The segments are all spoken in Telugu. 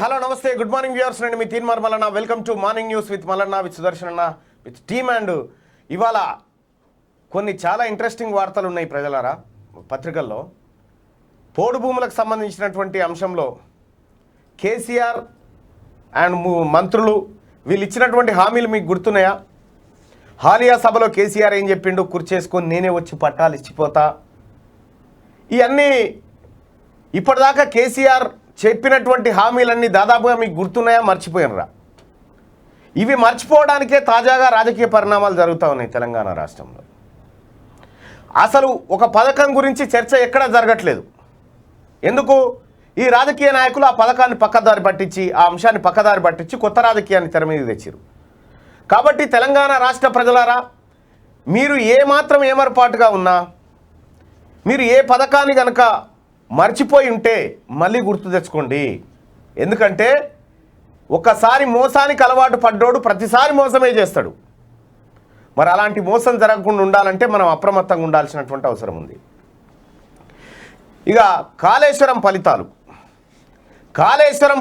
హలో నమస్తే గుడ్ మార్నింగ్ వ్యూవర్స్. నేను మీ Teenmar Mallanna. Welcome to morning news with Mallanna with Sudarshan అన్న విత్ టీమ్. అండ్ ఇవాళ కొన్ని చాలా ఇంట్రెస్టింగ్ వార్తలు ఉన్నాయి ప్రజలారా పత్రికల్లో. పోడు భూములకు సంబంధించినటువంటి అంశంలో కేసీఆర్ అండ్ మంత్రులు వీళ్ళు ఇచ్చినటువంటి హామీలు మీకు గుర్తున్నాయా? హాలియా సభలో కేసీఆర్ ఏం చెప్పిండు? కుర్చేసుకొని నేనే వచ్చి పట్టాలు ఇచ్చిపోతా. ఇవన్నీ ఇప్పటిదాకా కేసీఆర్ చెప్పినటువంటి హామీలన్నీ దాదాపుగా మీకు గుర్తున్నాయా, మర్చిపోయినరా? ఇవి మర్చిపోవడానికే తాజాగా రాజకీయ పరిణామాలు జరుగుతూ ఉన్నాయి తెలంగాణ రాష్ట్రంలో. అసలు ఒక పథకం గురించి చర్చ ఎక్కడా జరగట్లేదు. ఎందుకు? ఈ రాజకీయ నాయకులు ఆ పథకాన్ని పక్కదారి పట్టించి, ఆ అంశాన్ని పక్కదారి పట్టించి కొత్త రాజకీయాన్ని తెర మీద తెచ్చారు. కాబట్టి తెలంగాణ రాష్ట్ర ప్రజలారా, మీరు ఏమాత్రం ఏమరపాటుగా ఉన్నా, మీరు ఏ పథకాన్ని కనుక మర్చిపోయి ఉంటే మళ్ళీ గుర్తు తెచ్చుకోండి. ఎందుకంటే ఒకసారి మోసానికి అలవాటు పడ్డోడు ప్రతిసారి మోసమే చేస్తాడు. మరి అలాంటి మోసం జరగకుండా ఉండాలంటే మనం అప్రమత్తంగా ఉండాల్సినటువంటి అవసరం ఉంది. ఇక కాళేశ్వరం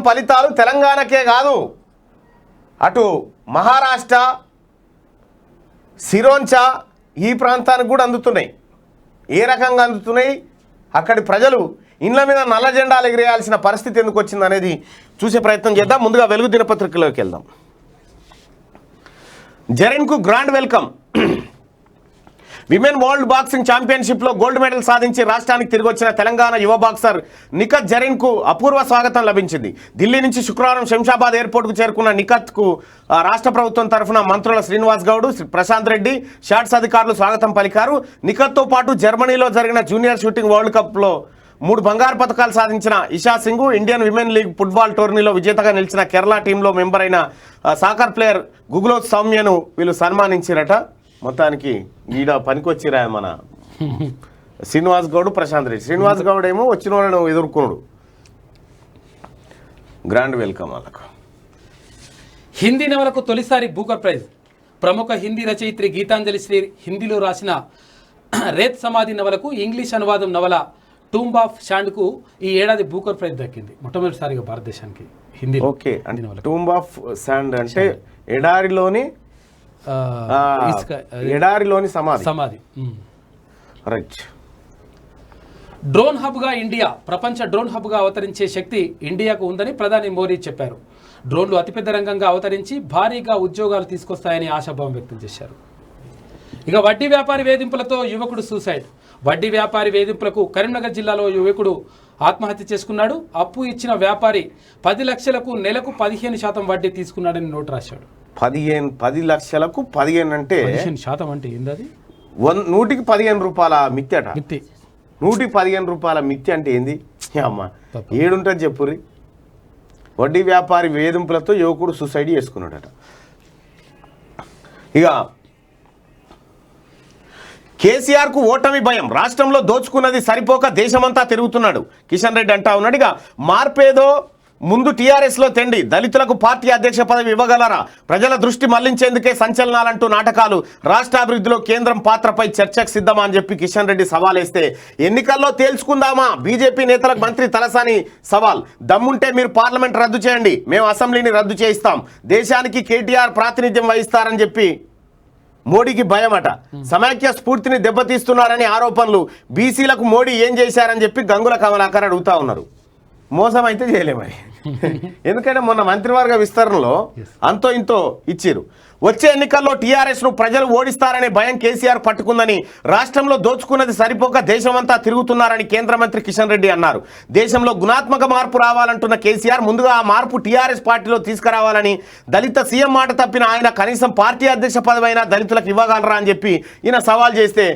ఫలితాలు తెలంగాణకే కాదు, అటు మహారాష్ట్ర, సిరోంచా ఈ ప్రాంతానికి కూడా అందుతున్నాయి. ఏ రకంగా అందుతున్నాయి? అక్కడి ప్రజలు ఇండ్ల మీద నల్ల జెండాలు ఎగిరేయాల్సిన పరిస్థితి ఎందుకు వచ్చింది అనేది చూసే ప్రయత్నం చేద్దాం. ముందుగా వెలుగు దినపత్రికలోకి వెళ్దాం. జరీన్కు grand welcome. Women world boxing ఛాంపియన్షిప్లో గోల్డ్ మెడల్ సాధించి రాష్ట్రానికి తిరిగి వచ్చిన తెలంగాణ యువ బాక్సర్ నిఖత్ జరీన్కు అపూర్వ స్వాగతం లభించింది. ఢిల్లీ నుంచి శుక్రవారం శంషాబాద్ ఎయిర్పోర్ట్కు చేరుకున్న నిఖత్కు రాష్ట్ర ప్రభుత్వం తరఫున మంత్రుల శ్రీనివాస్ గౌడ్, ప్రశాంత్ రెడ్డి, షాట్స్ అధికారులు స్వాగతం పలికారు. నిఖత్తో పాటు జర్మనీలో జరిగిన జూనియర్ షూటింగ్ వరల్డ్ కప్లో 3 బంగారు పథకాలు సాధించిన Isha Singh, Indian women league football టోర్నీలో విజేతగా నిలిచిన కేరళ టీంలో మెంబర్ అయిన సాకర్ ప్లేయర్ గుగ్లోత్ సౌమ్యను వీళ్ళు సన్మానించారట. మొత్తానికి ఈడ పనికొచ్చిరా మన శ్రీనివాస్ గౌడ్, ప్రశాంత్ రెడ్డి. శ్రీనివాస్ గౌడ్ ఏమో వచ్చిన వాళ్ళను ఎదుర్కొన్నాడు. గ్రాండ్ వెల్కమ్ వాళ్ళకు. హిందీ నవలకు తొలిసారి బూకర్ ప్రైజ్. ప్రముఖ హిందీ రచయిత్రి గీతాంజలి శ్రీ హిందీలో రాసిన రేత్ సమాధి నవలకు ఇంగ్లీష్ అనువాదం నవల టూంబ్ ఆఫ్ శాండ్కు ఈ ఏడాది బూకర్ ప్రైజ్ దక్కింది. మొట్టమొదటిసారిగా భారతదేశానికి Hindi. Okay, tomb of sand అంటే ఎడారిలోని సమాధి. రైట్. డ్రోన్ హబ్గా ఇండియా. ప్రపంచ డ్రోన్ హబ్గా అవతరించే శక్తి ఇండియాకు ఉందని ప్రధాని మోదీ చెప్పారు. డ్రోన్లు అతిపెద్ద రంగంగా అవతరించి భారీగా ఉద్యోగాలు తీసుకొస్తాయని ఆశాభావం వ్యక్తం చేశారు. ఇక వడ్డీ వ్యాపారి వేధింపులతో యువకుడు సూసైడ్. వడ్డీ వ్యాపారి వేధింపులకు కరీంనగర్ జిల్లాలో యువకుడు ఆత్మహత్య చేసుకున్నాడు. అప్పు ఇచ్చిన వ్యాపారి 10 లక్షలకు నెలకు 15% వడ్డీ తీసుకున్నాడని నోటు రాశాడు. 10 లక్షలకు 15 అంటే 15% అంటే ఏంది? 100కి 15 రూపాయల మిత్తి అట. 100కి 15 రూపాయల మిత్తి అంటే ఏంది అమ్మ? ఏడుంటుంది చెప్పుర్రి. వడ్డీ వ్యాపారి వేధింపులతో యువకుడు సూసైడ్ చేసుకున్నాడట. ఇక కేసీఆర్కు ఓటమి భయం. రాష్ట్రంలో దోచుకున్నది సరిపోక దేశమంతా తిరుగుతున్నాడు కిషన్ రెడ్డి అంటా ఉన్నాడు. ఇక మార్పేదో ముందు టీఆర్ఎస్లో తెండి. దళితులకు పార్టీ అధ్యక్ష పదవి ఇవ్వగలరా? ప్రజల దృష్టి మళ్లించేందుకే సంచలనాలంటూ నాటకాలు. రాష్ట్రాభివృద్ధిలో కేంద్రం పాత్రపై చర్చకు సిద్ధమా అని చెప్పి కిషన్ రెడ్డి సవాలేస్తే, ఎన్నికల్లో తేల్చుకుందామా? బీజేపీ నేతలకు మంత్రి తలసాని సవాల్. దమ్ముంటే మీరు పార్లమెంట్ రద్దు చేయండి, మేము అసెంబ్లీని రద్దు చేయిస్తాం. దేశానికి కేటీఆర్ ప్రాతినిధ్యం వహిస్తారని చెప్పి మోడీకి భయమట. సమైక్య స్ఫూర్తిని దెబ్బతీస్తున్నారని ఆరోపణలు. బీసీలకు మోడీ ఏం చేశారని చెప్పి గంగుల కమలాకర్ అడుగుతా ఉన్నారు. మోసం అయితే చేయలేమని, ఎందుకంటే మొన్న మంత్రివర్గ విస్తరణలో అంతో ఇంతో ఇచ్చిరు. వచ్చే ఎన్నికల్లో టీఆర్ఎస్ను ప్రజలు ఓడిస్తారనే భయం కేసీఆర్ పట్టుకుందని, రాష్ట్రంలో దోచుకున్నది సరిపోక దేశమంతా తిరుగుతున్నారని కేంద్ర మంత్రి కిషన్ రెడ్డి అన్నారు. దేశంలో గుణాత్మక మార్పు రావాలంటున్న కేసీఆర్ ముందుగా ఆ మార్పు టీఆర్ఎస్ పార్టీలో తీసుకురావాలని, దళిత సీఎం మాట తప్పిన ఆయన కనీసం పార్టీ అధ్యక్ష పదవైనా దళితులకు ఇవ్వగలరా అని చెప్పి ఈయన సవాల్ చేస్తే,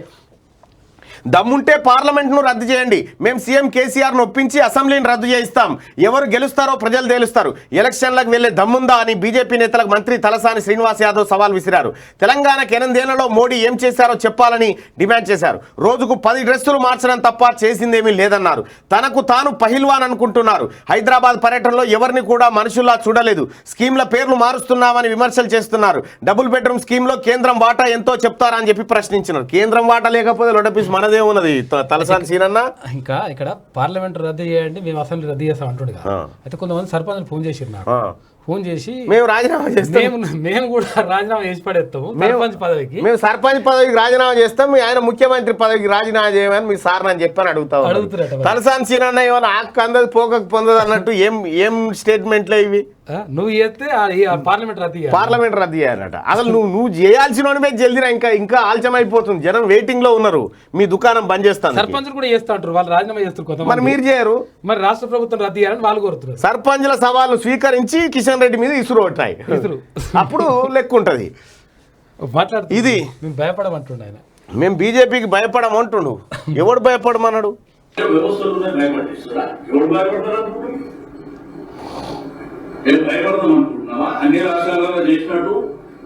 దమ్ముంటే పార్లమెంట్ను రద్దు చేయండి, మేము సీఎం కేసీఆర్ను ఒప్పించి అసెంబ్లీని రద్దు చేయిస్తాం, ఎవరు గెలుస్తారో ప్రజలు తేలుస్తారు, ఎలక్షన్లకు వెళ్లే దమ్ముందా అని బీజేపీ నేతలకు మంత్రి తలసాని శ్రీనివాస్ యాదవ్ సవాల్ విసిరారు. తెలంగాణకు 8 ఏళ్లలో మోడీ ఏం చేశారో చెప్పాలని డిమాండ్ చేశారు. రోజుకు 10 డ్రెస్సులు మార్చడం తప్ప చేసిందేమీ లేదన్నారు. తనకు తాను పహిల్వాన్ అనుకుంటున్నారు. హైదరాబాద్ పర్యటనలో ఎవరిని కూడా మనుషుల్లా చూడలేదు. స్కీమ్ల పేర్లు మారుస్తున్నామని విమర్శలు చేస్తున్నారు. డబుల్ బెడ్రూమ్ స్కీమ్లో కేంద్రం వాటా ఎంతో చెప్తారా అని చెప్పి ప్రశ్నించినారు. కేంద్రం వాటా లేకపోతే లొడపీస్ మనదే ఉన్నదే ఉన్నది తలసాని సీనన్న. ఇంకా ఇక్కడ పార్లమెంట్ రద్దు చేయండి, మేము అసెంబ్లీ రద్దు చేస్తాం అంటుండగా. అయితే కొంతమంది సర్పంచులు ఫోన్ చేసి ఫోన్ చేసి మేము రాజీనామా చేస్తాం, మేము కూడా రాజీనామా చేసి పడేస్తాము సర్పంచ్ పదవికి, మేము సర్పంచ్ పదవికి రాజీనామా చేస్తాం, ఆయన ముఖ్యమంత్రి పదవికి రాజీనామా చేయమని మీ సార్ అని చెప్పని అడుగుతారు. తలసాని సీనన్న ఏమన్నా ఆకు అందదు పోకకు పొందదు అన్నట్టు ఏం స్టేట్మెంట్లే ఇవి? నువ్వు చేస్తే పార్లమెంట్ రద్దు చేయాలట. అసలు నువ్వు చేయాల్సిన జల్దిరా, ఇంకా ఆలస్యం అయిపోతుంది. జనం వెయిటింగ్ లో ఉన్నారు, మీ దుకాణం బంద్ చేస్తాను. సర్పంచులు కూడా చేస్తా ఉంటారు, వాళ్ళు రాజీనామా చేస్తారు. మరి మీరు చేయరు? మరి రాష్ట్ర ప్రభుత్వం రద్దు చేయాలని వాళ్ళు కోరుతున్నారు. సర్పంచుల సవాలు స్వీకరించి కిషన్ రెడ్డి మీద ఇసురు కొట్టాయి, అప్పుడు లెక్క ఉంటది. ఇది మేము భయపడమంటుండే ఆయన, మేము బీజేపీకి భయపడమంటుండు. ఎవడు భయపడమన్నాడు? భయపడతామనుకుంటున్నావా? అన్ని రాష్ట్రాలలో చేసినట్టు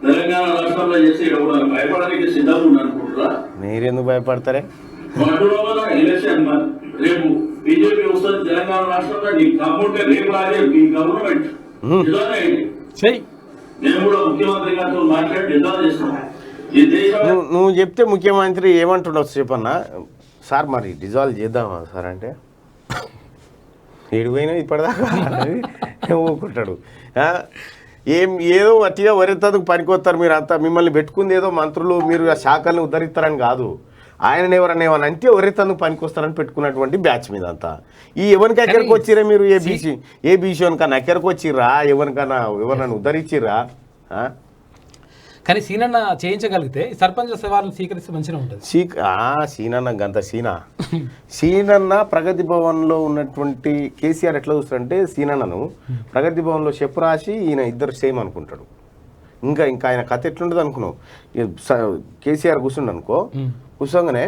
తెలంగాణ రాష్ట్రంలో చేసి భయపడడానికి సిద్ధంగా ఉందనుకుంటున్నా. మీరెందుకు భయపడతారే? ఎలక్షన్ రేపు బీజేపీ వస్తుంది తెలంగాణ రాష్ట్రంలో, నీ కమ్ముంటే రేపు రాజే మీ గవర్నమెంట్ నిజానే. నేను కూడా ముఖ్యమంత్రి గారితో మాట్లాడి నిజాలు చేస్తున్నాను. ఈ దేశం నువ్వు చెప్తే ముఖ్యమంత్రి ఏమంటుండొచ్చు చెప్పన్నా? సార్ మరి డిజాల్వ్ చేద్దామా సార్ అంటే ఏడిపోయినా ఇప్పటిదాకా ఊకుంటాడు. ఏదో అట్టిగా వరితకు పనికొస్తారు మీరు అంతా, మిమ్మల్ని పెట్టుకుంది ఏదో మంత్రులు మీరు ఆ శాఖల్ని ఉద్ధరిస్తారని కాదు, ఆయన ఎవరన్నా ఏమన్నా అంటే వరితందుకు పనికొస్తారని పెట్టుకున్నటువంటి బ్యాచ్ మీద అంతా. ఈ ఎవరికి ఎక్కడికి వచ్చిర్రా మీరు? ఏబీసీ కన్నా ఎక్కడికి వచ్చిర్రా? ఎవరినైనా ఉద్ధరించిర్రా? కానీ సీనన్న చేయించగలిగితే సర్పంచ్ సవాళ్ళను స్వీకరిస్తే మంచిగా ఉంటుంది. సీనన్న గంత సీనన్న ప్రగతి భవన్లో ఉన్నటువంటి కేసీఆర్ ఎట్లా చూస్తారంటే సీనన్నను ప్రగతి భవన్లో చెప్పు రాసి ఈయన ఇద్దరు సేమ్ అనుకుంటాడు. ఇంకా ఆయన కథ ఎట్లుంటుంది అనుకున్నావు? కేసీఆర్ కూర్చుండు అనుకో, కూర్చోగానే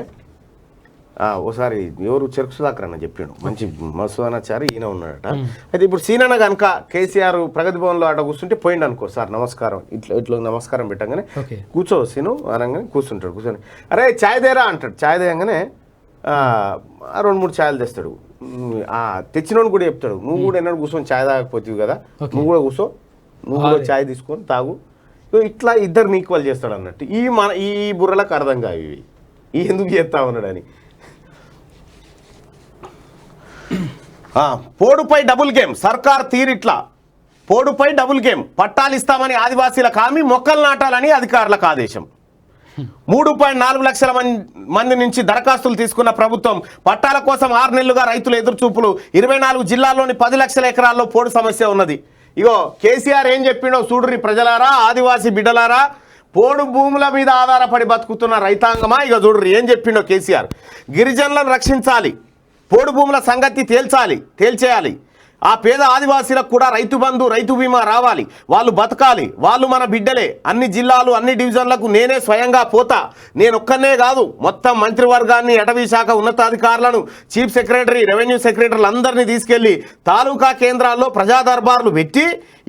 ఓసారి ఎవరు చెరుకు సుధాకర్ అన్న చెప్పిండు, మంచి మసూదనాచారి ఈయన ఉన్నాడట. అయితే ఇప్పుడు సీనన్న కనుక కేసీఆర్ ప్రగతి భవన్లో అట కూర్చుంటే పోయిండు అనుకో, సార్ నమస్కారం ఇట్లా నమస్కారం పెట్టంగానే కూర్చో సీను అనగానే కూర్చుంటాడు. కూర్చొని అరే ఛాయ్ దేరా అంటాడు. ఛాయ్ దేయంగానే 2-3 ఛాయలు తెస్తాడు. తెచ్చినోడు కూడా చెప్తాడు, నువ్వు కూడా ఎన్నడూ కూర్చొని ఛాయ్ తాగకపోతావు కదా, నువ్వు కూడా కూర్చో, నువ్వు కూడా ఛాయ్ తీసుకొని తాగు. ఇట్లా ఇద్దరిని ఈక్వల్ చేస్తాడు అన్నట్టు. ఈ బుర్రలకు అర్థం కావు ఇవి, ఎందుకు చేస్తా ఉన్నాడని. పోడుపై డబుల్ గేమ్, సర్కార్ తీరిట్లా. పోడుపై డబుల్ గేమ్, పట్టాలు ఇస్తామని ఆదివాసీలకు హామీ, మొక్కలు నాటాలని అధికారులకు ఆదేశం. 3.4 లక్షల మంది నుంచి దరఖాస్తులు తీసుకున్న ప్రభుత్వం పట్టాల కోసం 6 నెలలుగా రైతుల ఎదురుచూపులు. 24 జిల్లాల్లోని 10 లక్షల ఎకరాల్లో పోడు సమస్య ఉన్నది. ఇగో కేసీఆర్ ఏం చెప్పిండో చూడుర్రి ప్రజలారా, ఆదివాసీ బిడ్డలారా, పోడు భూముల మీద ఆధారపడి బతుకుతున్న రైతాంగమా, ఇక చూడుర్రి ఏం చెప్పిండో కేసీఆర్. గిరిజనులను రక్షించాలి, పోడు భూముల సంగతి తేల్చేయాలి. ఆ పేద ఆదివాసీలకు కూడా రైతు బంధు, రైతు బీమా రావాలి, వాళ్ళు బతకాలి, వాళ్ళు మన బిడ్డలే. అన్ని జిల్లాలు, అన్ని డివిజన్లకు నేనే స్వయంగా పోతా. నేనొక్కనే కాదు, మొత్తం మంత్రివర్గాన్ని, అటవీ శాఖ ఉన్నతాధికారులను, చీఫ్ సెక్రటరీ, రెవెన్యూ సెక్రటరీలు అందరినీ తీసుకెళ్లి తాలూకా కేంద్రాల్లో ప్రజా దర్బార్లు పెట్టి,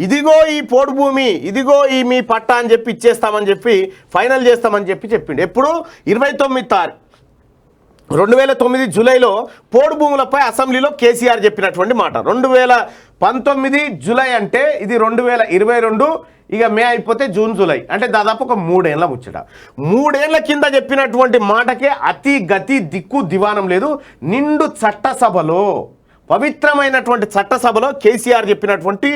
ఇదిగో ఈ పోడు భూమి, ఇదిగో ఈ మీ పట్టా అని చెప్పి ఇచ్చేస్తామని చెప్పి ఫైనల్ చేస్తామని చెప్పిండు. ఎప్పుడు? 2009 జూలైలో పోడు భూములపై అసెంబ్లీలో కేసీఆర్ చెప్పినటువంటి మాట. 2019 జూలై అంటే ఇది 2022, ఇక మే అయిపోతే జూన్ జూలై అంటే దాదాపు ఒక 3 ఏళ్ల ముచ్చట. 3 ఏళ్ల కింద చెప్పినటువంటి మాటకే అతి గతి దిక్కు దివానం లేదు. నిండు చట్టసభలో, పవిత్రమైనటువంటి చట్టసభలో కేసీఆర్ చెప్పినటువంటి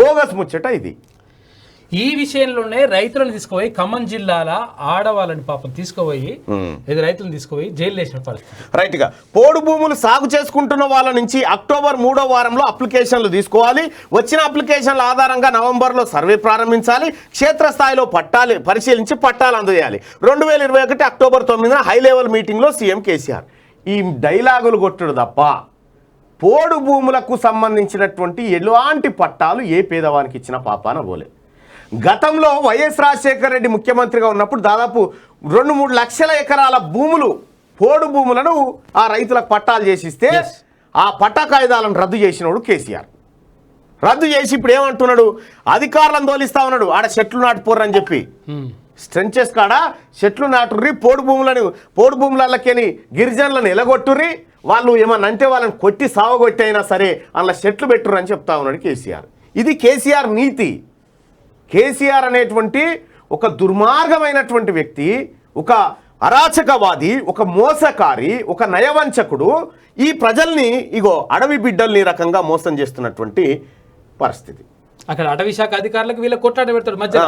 బోగస్ ముచ్చట ఇది. ఈ విషయంలోనే రైతులను తీసుకుపోయి ఖమ్మం జిల్లాల ఆడవాళ్ళని పాపం తీసుకుపోయి రైతులను తీసుకుపోయి జైలు వేసిన పరిస్థితి. రైట్గా పోడు భూములు సాగు చేసుకుంటున్న వాళ్ళ నుంచి అక్టోబర్ 3వ వారంలో అప్లికేషన్లు తీసుకోవాలి. వచ్చిన అప్లికేషన్ల ఆధారంగా నవంబర్లో సర్వే ప్రారంభించాలి. క్షేత్రస్థాయిలో పట్టాలు పరిశీలించి పట్టాలు అందజేయాలి. 2021 అక్టోబర్ 9న హై లెవెల్ మీటింగ్లో సీఎం కేసీఆర్ ఈ డైలాగులు కొట్టుడు తప్ప పోడు భూములకు సంబంధించినటువంటి ఎలాంటి పట్టాలు ఏ పేదవానికి ఇచ్చిన పాపాన పోలే. గతంలో వైఎస్ రాజశేఖర రెడ్డి ముఖ్యమంత్రిగా ఉన్నప్పుడు దాదాపు 2-3 లక్షల ఎకరాల భూములు, పోడు భూములను ఆ రైతులకు పట్టాలు చేసిస్తే ఆ పట్టా కాయిదాలను రద్దు చేసినోడు కేసీఆర్. రద్దు చేసి ఇప్పుడు ఏమంటున్నాడు? అధికారులను తోలిస్తా ఉన్నాడు. ఆడ చెట్లు నాటుపోర్రని చెప్పి స్ట్రెంచెస్ కాడ చెట్లు నాటుర్రి, పోడు భూములకి గిరిజనులను ఎలగొట్టుర్రి, వాళ్ళు ఏమన్నా అంటే వాళ్ళని కొట్టి సావగొట్టి అయినా సరే అందులో చెట్లు పెట్టుర్రు అని చెప్తా ఉన్నాడు కేసీఆర్. ఇది కేసీఆర్ నీతి. కేసీఆర్ అనేటువంటి ఒక దుర్మార్గమైనటువంటి వ్యక్తి, ఒక అరాచకవాది, ఒక మోసకారి, ఒక నయవంచకుడు ఈ ప్రజల్ని ఇగో అడవి బిడ్డల్ని రకంగా మోసం చేస్తున్నటువంటి పరిస్థితి. అక్కడ అటవీ శాఖ అధికారులకు వీళ్ళ కొట్లాట పెడతాడు మధ్య.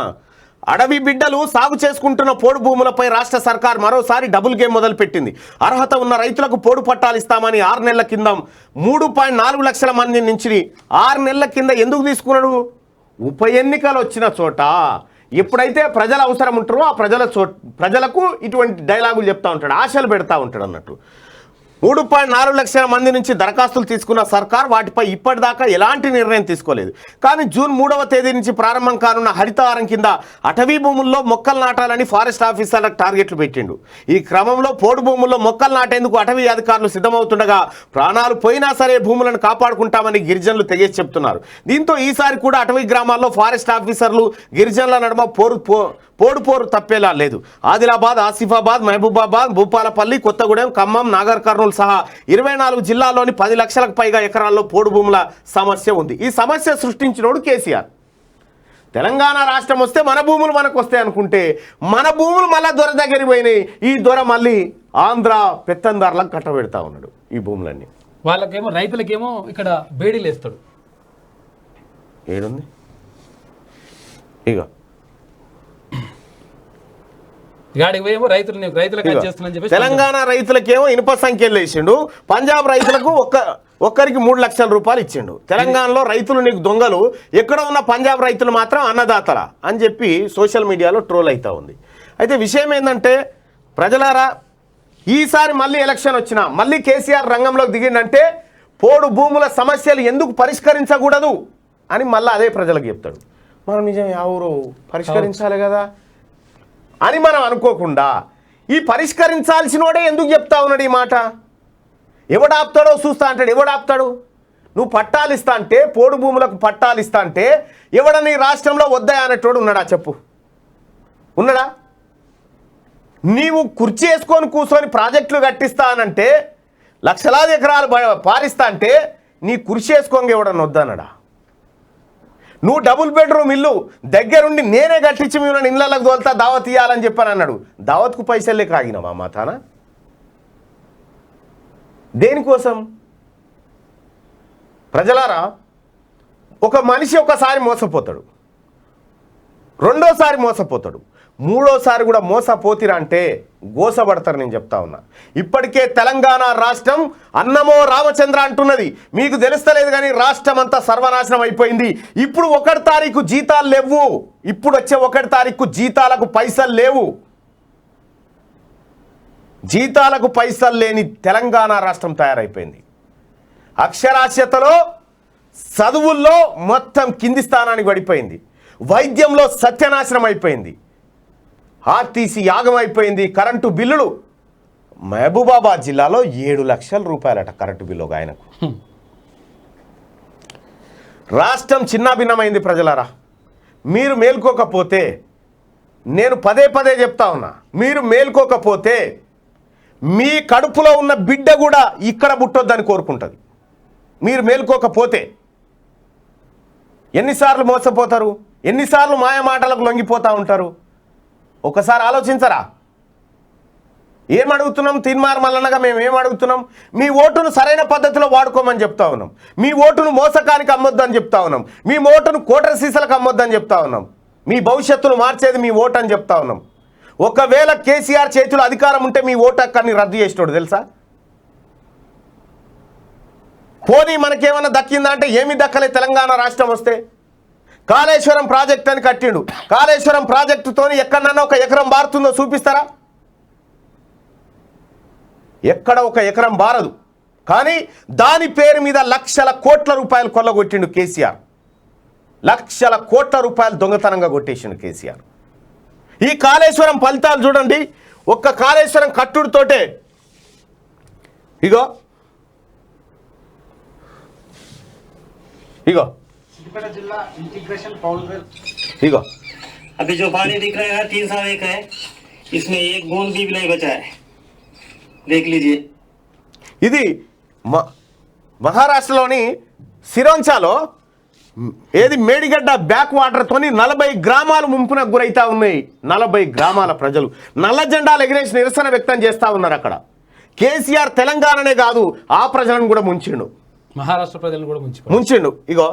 అడవి బిడ్డలు సాగు చేసుకుంటున్న పోడు భూములపై రాష్ట్ర సర్కార్ మరోసారి డబుల్ గేమ్ మొదలుపెట్టింది. అర్హత ఉన్న రైతులకు పోడు పట్టాలు ఇస్తామని 6 నెలల కింద 3.4 లక్షల మంది నుంచి 6 నెలల కింద ఎందుకు తీసుకున్నాడు? ఉప ఎన్నికలు వచ్చిన చోట ఎప్పుడైతే ప్రజల అవసరం ఉంటారో ఆ ప్రజలకు ఇటువంటి డైలాగులు చెప్తా ఉంటాడు, ఆశలు పెడతా ఉంటాడు అన్నట్టు. 3.4 లక్షల మంది నుంచి దరఖాస్తులు తీసుకున్న సర్కార్ వాటిపై ఇప్పటిదాకా ఎలాంటి నిర్ణయం తీసుకోలేదు. కానీ జూన్ 3వ తేదీ నుంచి ప్రారంభం కానున్న హరితహారం కింద అటవీ భూముల్లో మొక్కలు నాటాలని ఫారెస్ట్ ఆఫీసర్లకు టార్గెట్లు పెట్టిండు. ఈ క్రమంలో పోడు భూముల్లో మొక్కలు నాటేందుకు అటవీ అధికారులు సిద్ధమవుతుండగా ప్రాణాలు పోయినా సరే భూములను కాపాడుకుంటామని గిరిజనులు తెగేసి చెప్తున్నారు. దీంతో ఈసారి కూడా అటవీ గ్రామాల్లో ఫారెస్ట్ ఆఫీసర్లు గిరిజనుల నడుమ పోరు తప్పేలా లేదు. ఆదిలాబాద్, ఆసిఫాబాద్, మహబూబాబాద్, భూపాలపల్లి, కొత్తగూడెం, ఖమ్మం, నాగర్ కర్నూలు సహా 24 జిల్లాల్లోని 10 లక్షలకు పైగా ఎకరాల్లో పోడు భూముల సమస్య ఉంది. ఈ సమస్య సృష్టించినోడు కేసీఆర్. తెలంగాణ రాష్ట్రం వస్తే మన భూములు మనకు వస్తాయి అనుకుంటే మన భూములు మళ్ళీ దొర దగ్గర పోయినాయి. ఈ దొర మళ్ళీ ఆంధ్ర పెత్తందారులకు కట్టబెడతా ఉన్నాడు ఈ భూములన్నీ. వాళ్ళకేమో రైతులకేమో ఇక్కడ బేడీలు వేస్తాడు. ఏడుంది ఇక తెలంగాణ రైతులకేమో ఇనుప సంఖ్యలు వేసిండు, పంజాబ్ రైతులకు ఒక్కరికి 3 లక్షల రూపాయలు ఇచ్చిండు. తెలంగాణలో రైతులు నీకు దొంగలు, ఎక్కడ ఉన్న పంజాబ్ రైతులు మాత్రం అన్నదాతల అని చెప్పి సోషల్ మీడియాలో ట్రోల్ అవుతా ఉంది. అయితే విషయం ఏంటంటే ప్రజలారా, ఈసారి మళ్ళీ ఎలక్షన్ వచ్చినా మళ్ళీ కేసీఆర్ రంగంలోకి దిగిందంటే పోడు భూముల సమస్యలు ఎందుకు పరిష్కరించకూడదు అని మళ్ళీ అదే ప్రజలకు చెప్తాడు. మనం నిజం ఎవరు పరిష్కరించాలి కదా అని మనం అనుకోకుండా ఈ పరిష్కరించాల్సినోడే ఎందుకు చెప్తా ఉన్నాడు ఈ మాట? ఎవడాపుతాడో చూస్తా అంటాడు. ఎవడాపుతాడు? నువ్వు పట్టాలు ఇస్తా అంటే, పోడు భూములకు పట్టాలు ఇస్తా అంటే ఎవడని రాష్ట్రంలో వద్దాయి అన్నట్టు ఉన్నాడా చెప్పు? ఉన్నాడా? నీవు కుర్చీ వేసుకొని కూర్చొని ప్రాజెక్టులు కట్టిస్తా అనంటే, లక్షలాది ఎకరాలు పారిస్తా అంటే నీ కుర్చీ వేసుకోంగా ఎవడన్నా వద్దన్నాడా? నువ్వు డబుల్ బెడ్రూమ్ ఇల్లు దగ్గరుండి నేనే కట్టించి మేము ఇళ్ళకి తోలుతా దావత్ ఇవ్వాలని చెప్పని అన్నాడు. దావత్కు పైసలే కాగినావా మా తాన? దేనికోసం? ప్రజలారా, ఒక మనిషి ఒకసారి మోసపోతాడు, రెండోసారి మోసపోతాడు, మూడోసారి కూడా మోసపోతిరా అంటే గోసపడతారు. నేను చెప్తా ఉన్నా. ఇప్పటికే తెలంగాణ రాష్ట్రం అన్నమో రామచంద్ర అంటున్నది. మీకు తెలుస్తలేదు కానీ రాష్ట్రం అంతా సర్వనాశనం అయిపోయింది. ఇప్పుడు 1 తారీఖు జీతాలు లేవు. ఇప్పుడు వచ్చే 1 తారీఖు జీతాలకు పైసలు లేవు. జీతాలకు పైసలు లేని తెలంగాణ రాష్ట్రం తయారైపోయింది. అక్షరాస్యతలో, చదువుల్లో మొత్తం కింది స్థానానికి పడిపోయింది. వైద్యంలో సత్యనాశనం అయిపోయింది. ఆర్టీసీ యాగం అయిపోయింది. కరెంటు బిల్లులు మహబూబాబాద్ జిల్లాలో 7 లక్షల రూపాయలట కరెంటు బిల్లు ఒక ఆయనకు. రాష్ట్రం చిన్నాభిన్నమైంది. ప్రజలారా, మీరు మేల్కోకపోతే, నేను పదే చెప్తా ఉన్నా, మీరు మేల్కోకపోతే మీ కడుపులో ఉన్న బిడ్డ కూడా ఇక్కడ పుట్టొద్దని కోరుకుంటుంది. మీరు మేల్కోకపోతే ఎన్నిసార్లు మోసపోతారు? ఎన్నిసార్లు మాయ మాటలకు లొంగిపోతూ ఉంటారు? ఒకసారి ఆలోచించరా? ఏమడుగుతున్నాం? తీన్మార్ మల్లన్నగా మేము ఏమడుగుతున్నాం? మీ ఓటును సరైన పద్ధతిలో వాడుకోమని చెప్తా ఉన్నాం. మీ ఓటును మోసకానికి అమ్మొద్దని చెప్తా ఉన్నాం. మీ ఓటును కోటర సీసలకు అమ్మొద్దని చెప్తా ఉన్నాం. మీ భవిష్యత్తును మార్చేది మీ ఓటు అని చెప్తా ఉన్నాం. ఒకవేళ కేసీఆర్ చేతిలో అధికారం ఉంటే మీ ఓటు హక్కుని రద్దు చేసేటోడు తెలుసా? పోనీ మనకేమన్నా దక్కిందా అంటే ఏమి దక్కలే. తెలంగాణ రాష్ట్రం వస్తే కాళేశ్వరం ప్రాజెక్ట్ అని కట్టిండు. కాళేశ్వరం ప్రాజెక్టుతో ఎక్కడన్నా 1 ఎకరం బారుతుందో చూపిస్తారా? ఎక్కడ 1 ఎకరం బారదు. కానీ దాని పేరు మీద లక్షల కోట్ల రూపాయలు కొల్లగొట్టిండు కేసీఆర్. లక్షల కోట్ల రూపాయలు దొంగతనంగా కొట్టేసిండు కేసీఆర్. ఈ కాళేశ్వరం ఫలితాలు చూడండి. ఒక్క కాళేశ్వరం కట్టుడుతోటే ఇగో इगो अभी जो पानी दिख रहा है 301 है, इसमें एक बूंद भी नहीं बचा है, देख लीजिए. ఇది మహారాష్ట్రలోని సిరోంచాలో ఏది మేడిగడ్డ బ్యాక్ వాటర్తోని 40 గ్రామాలు ముంపునకు గురైతా ఉన్నాయి. 40 గ్రామాల ప్రజలు నల్ల జెండాలు ఎగిరేసి నిరసన వ్యక్తం చేస్తూ ఉన్నారు. అక్కడ కేసీఆర్ తెలంగాణనే కాదు ఆ ప్రజలను కూడా ముంచిండు, మహారాష్ట్ర ప్రజలను కూడా ముంచిండు. ఇగో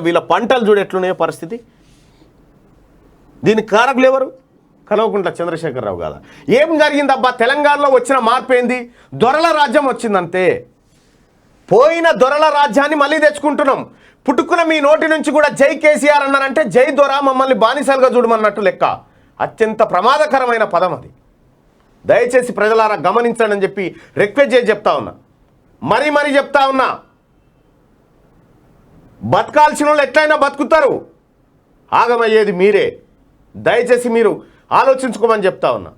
వీళ్ళ పంటలు చూడు ఎట్లున్నాయో పరిస్థితి. దీనికి కారకులు ఎవరు? కల్వకుంట్ల చంద్రశేఖరరావు కాదా? ఏం జరిగిందబ్బా? తెలంగాణలో వచ్చిన మార్పు ఏంది? దొరల రాజ్యం వచ్చిందంతే. పోయిన దొరల రాజ్యాన్ని మళ్ళీ తెచ్చుకుంటున్నాం. పుట్టుకున్న మీ నోటి నుంచి కూడా జై కేసీఆర్ అన్నారంటే జై దొర మమ్మల్ని బానిసలుగా చూడమన్నట్టు లెక్క. అత్యంత ప్రమాదకరమైన పదం అది. దయచేసి ప్రజలారా గమనించండి అని చెప్పి రిక్వెస్ట్ చేసి చెప్తా ఉన్నా, మరీ చెప్తా ఉన్నా. బతకాల్సిన వాళ్ళు ఎట్లయినా బతుకుతారు, ఆగమయ్యేది మీరే. దయచేసి మీరు ఆలోచించుకోమని చెప్తా ఉన్నా.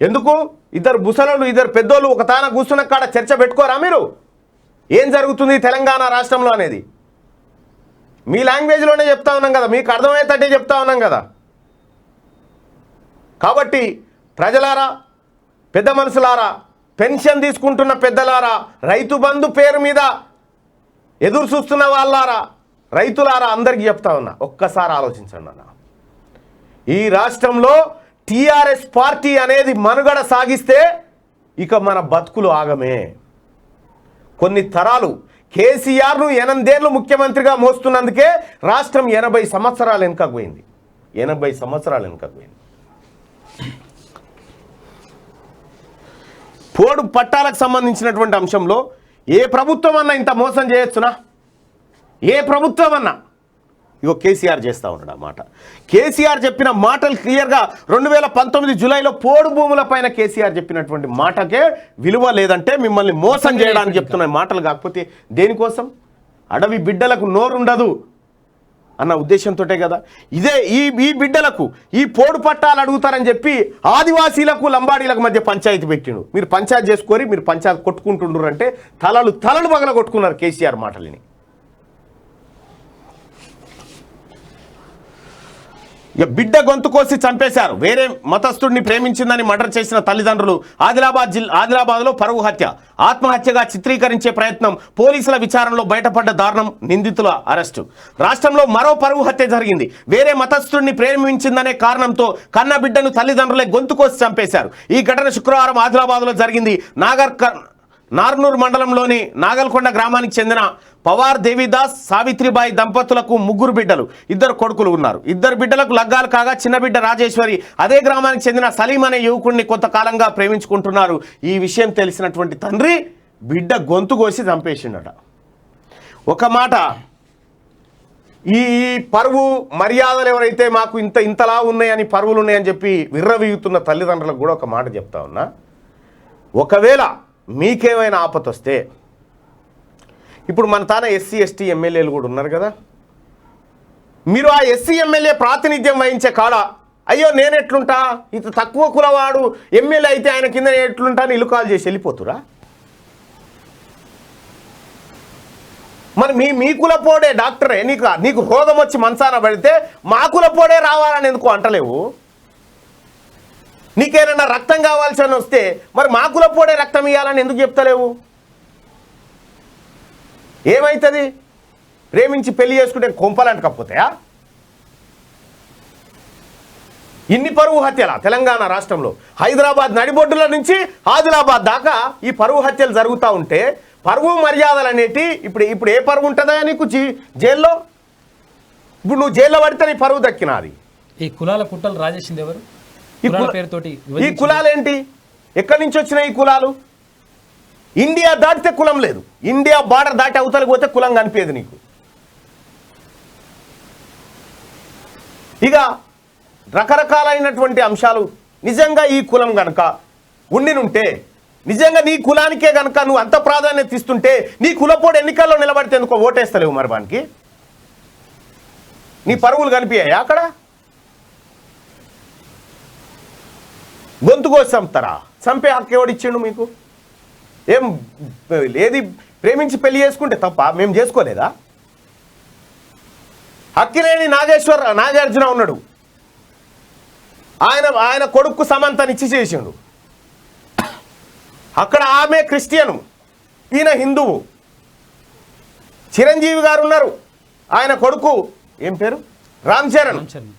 ఎందుకు ఇద్దరు ముసలోళ్ళు ఇద్దరు పెద్దోళ్ళు ఒక తాన కూర్చున్న కాడ చర్చ పెట్టుకోరా మీరు? ఏం జరుగుతుంది తెలంగాణ రాష్ట్రంలో అనేది మీ లాంగ్వేజ్లోనే చెప్తా ఉన్నాం కదా, మీకు అర్థమయ్యేటట్టే చెప్తా ఉన్నాం కదా. కాబట్టి ప్రజలారా, పెద్ద మనుషులారా, పెన్షన్ తీసుకుంటున్న పెద్దలారా, రైతు బంధు పేరు మీద ఎదురు చూస్తున్న వాళ్ళారా, రైతులారా, అందరికీ చెప్తా ఉన్నా, ఒక్కసారి ఆలోచించండి అన్న. ఈ రాష్ట్రంలో టీఆర్ఎస్ పార్టీ అనేది మనుగడ సాగిస్తే ఇక మన బతుకులు ఆగమే. కొన్ని తరాలు కేసీఆర్ను 8 ఏళ్ళు ముఖ్యమంత్రిగా మోస్తున్నందుకే రాష్ట్రం 80 సంవత్సరాలు వెనుకకు పోయింది. 80 సంవత్సరాలు వెనుకకు పోయింది. పోడు పట్టాలకు సంబంధించినటువంటి అంశంలో ఏ ప్రభుత్వం అన్నా ఇంత మోసం చేయొచ్చునా? ఏ ప్రభుత్వం అన్నా? ఇగో కేసీఆర్ చేస్తూ ఉన్నాడు ఆ మాట. కేసీఆర్ చెప్పిన మాటలు క్లియర్గా 2019 జూలైలో పోడు భూముల పైన కేసీఆర్ చెప్పినటువంటి మాటకే విలువ లేదంటే మిమ్మల్ని మోసం చేయడానికి చెప్తున్న మాటలు, కాకపోతే దేనికోసం? అడవి బిడ్డలకు నోరుండదు అన్న ఉద్దేశంతోటే కదా. ఇదే ఈ బిడ్డలకు ఈ పోడు పట్టాలు అడుగుతారని చెప్పి ఆదివాసీలకు లంబాడీలకు మధ్య పంచాయతీ పెట్టిండు. మీరు పంచాయతీ చేసుకోరి, మీరు పంచాయతీ కొట్టుకుంటుండ్రు అంటే తలలు పగల కొట్టుకున్నారు కేసీఆర్ మాటలని. ఇక బిడ్డ గొంతు కోసి చంపేశారు. వేరే మతస్థుడిని ప్రేమించిందని మర్డర్ చేసిన తల్లిదండ్రులు. ఆదిలాబాద్లో పరువు హత్య ఆత్మహత్యగా చిత్రీకరించే ప్రయత్నం. పోలీసుల విచారణలో బయటపడ్డ దారుణం. నిందితుల అరెస్టు. రాష్ట్రంలో మరో పరువు హత్య జరిగింది. వేరే మతస్థుడిని ప్రేమించిందనే కారణంతో కన్న బిడ్డను తల్లిదండ్రులే గొంతు కోసి చంపేశారు. ఈ ఘటన శుక్రవారం ఆదిలాబాద్లో జరిగింది. నార్నూర్ మండలంలోని నాగల్కొండ గ్రామానికి చెందిన పవార్ దేవిదాస్ సావిత్రిబాయి దంపతులకు 3 బిడ్డలు, 2 కొడుకులు ఉన్నారు. 2 బిడ్డలకు లగ్గాలు కాగా చిన్న బిడ్డ రాజేశ్వరి అదే గ్రామానికి చెందిన సలీం అనే యువకుడిని కొంతకాలంగా ప్రేమించుకుంటున్నారు. ఈ విషయం తెలిసినటువంటి తండ్రి బిడ్డ గొంతు కోసి చంపేసిండట. ఒక మాట, ఈ పరువు మర్యాదలు ఎవరైతే మాకు ఇంతలా ఉన్నాయని పరువులు ఉన్నాయని చెప్పి విర్రవీగుతున్న తల్లిదండ్రులకు కూడా ఒక మాట చెప్తా ఉన్నా. ఒకవేళ మీకేమైనా ఆపత వస్తే, ఇప్పుడు మన తాన ఎస్సీ ఎస్టీ ఎమ్మెల్యేలు కూడా ఉన్నారు కదా, మీరు ఆ ఎస్సీ ఎమ్మెల్యే ప్రాతినిధ్యం వహించే కాడ అయ్యో నేను ఎట్లుంటా, ఇంత తక్కువ కులవాడు ఎమ్మెల్యే అయితే ఆయన కింద ఎట్లుంటా అని ఇలుకాలు చేసి వెళ్ళిపోతురా? మరి మీ కులపోడే డాక్టరే నీకు రోగం వచ్చి మంచాన పడితే మా కులపోడే రావాలని ఎందుకు అంటలేవు? నీకేమైనా రక్తం కావాల్సి అని వస్తే మరి మా కులపోడే రక్తం ఇవ్వాలని ఎందుకు చెప్తలేవు? ఏమవుతుంది? ప్రేమించి పెళ్లి చేసుకుంటే కొంపలంటకపోతాయా? ఇన్ని పరువు హత్యల తెలంగాణ రాష్ట్రంలో హైదరాబాద్ నడిబొడ్డుల నుంచి ఆదిలాబాద్ దాకా ఈ పరువు హత్యలు జరుగుతూ ఉంటే పరువు మర్యాదలు అనేటి ఇప్పుడు ఏ పరువు ఉంటుందా నీకు జైల్లో? ఇప్పుడు నువ్వు జైల్లో పడితే నీ పరువు దక్కినది. ఈ కులాల పుట్టలు రాజేసింది ఎవరు? ఈ కులాలేంటి? ఎక్కడి నుంచి వచ్చినాయి ఈ కులాలు? ఇండియా దాటితే కులం లేదు. ఇండియా బార్డర్ దాటి అవతలికి పోతే కులం కనిపించదు నీకు. ఇక రకరకాలైనటువంటి అంశాలు. నిజంగా ఈ కులం గనక ఉండినుంటే, నిజంగా నీ కులానికే గనక నువ్వు అంత ప్రాధాన్యత ఇస్తుంటే నీ కులపోడు ఎన్నికల్లో నిలబడితే ఎందుకో ఓటేస్తలేవు మరి వానికి? నీ పరువులు కనిపించాయా అక్కడ? గొంతు కోసి చంపుతారా? చంపే హక్కు ఎవడిచ్చిండు మీకు? ఏం ఏది ప్రేమించి పెళ్లి చేసుకుంటే తప్ప? మేము చేసుకోలేదా? హక్కిలేని నాగార్జున ఉన్నాడు, ఆయన కొడుకు సమంతనిచ్చి చేసిండు. అక్కడ ఆమె క్రిస్టియను, ఈయన హిందువు. చిరంజీవి గారు ఉన్నారు, ఆయన కొడుకు ఏం పేరు రామ్ చరణ్, చరణ్.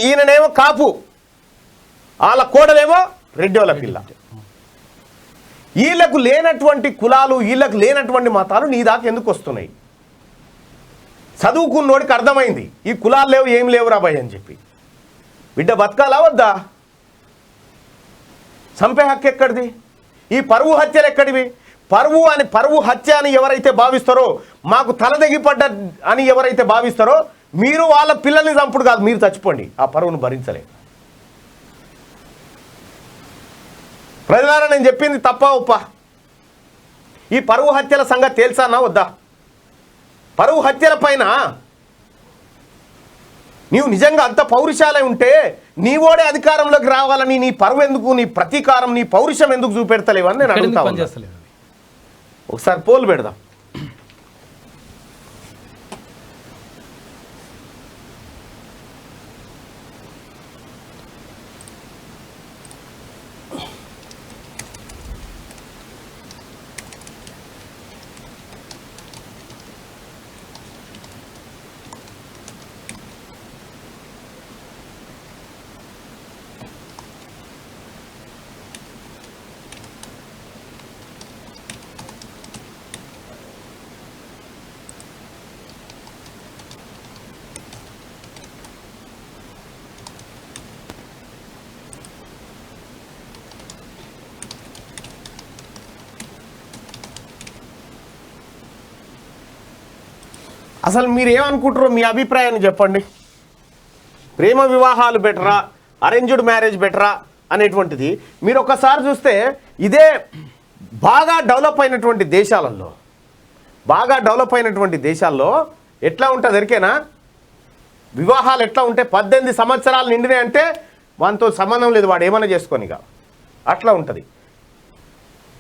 ఈయననేమో కాపు, వాళ్ళ కోడలేమో రెడ్డోల పిల్ల. వీళ్ళకు లేనటువంటి కులాలు, వీళ్ళకు లేనటువంటి మతాలు నీ దాకా ఎందుకు వస్తున్నాయి? చదువుకున్నోడికి అర్థమైంది ఈ కులాలు లేవు ఏం లేవు రాబాయ్ అని చెప్పి. బిడ్డ బతకాలా వద్దా? చంపే హక్కు ఎక్కడిది? ఈ పరువు హత్యలు ఎక్కడివి? పరువు హత్య అని ఎవరైతే భావిస్తారో, మాకు తలదెగిపడ్డ అని ఎవరైతే భావిస్తారో, మీరు వాళ్ళ పిల్లల్ని చంపుడు కాదు, మీరు చచ్చిపోండి ఆ పరువును భరించలేక. ప్రజలారా నేను చెప్పింది తప్ప ఒప్ప? ఈ పరువు హత్యల సంగతి తెలుసానా వద్దా? పరువు హత్యల పైన నీవు నిజంగా అంత పౌరుషాలే ఉంటే నీవోడే అధికారంలోకి రావాలని నీ పరువు ఎందుకు, నీ ప్రతీకారం, నీ పౌరుషం ఎందుకు చూపెడతలేవని నేను అడుగుతా ఉన్నా. ఒకసారి పోలు పెడదాం. అసలు మీరు ఏమనుకుంటారో మీ అభిప్రాయాన్ని చెప్పండి. ప్రేమ వివాహాలు బెటరా, అరేంజ్డ్ మ్యారేజ్ బెటరా అనేటువంటిది మీరు ఒకసారి చూస్తే ఇదే బాగా డెవలప్ అయినటువంటి దేశాల్లో ఎట్లా ఉంటుంది ఎరికేనా? వివాహాలు ఎట్లా ఉంటాయి? 18 సంవత్సరాలు నిండినాయి అంటే వానితో సంబంధం లేదు, వాడు ఏమైనా చేసుకొనిగా అట్లా ఉంటుంది.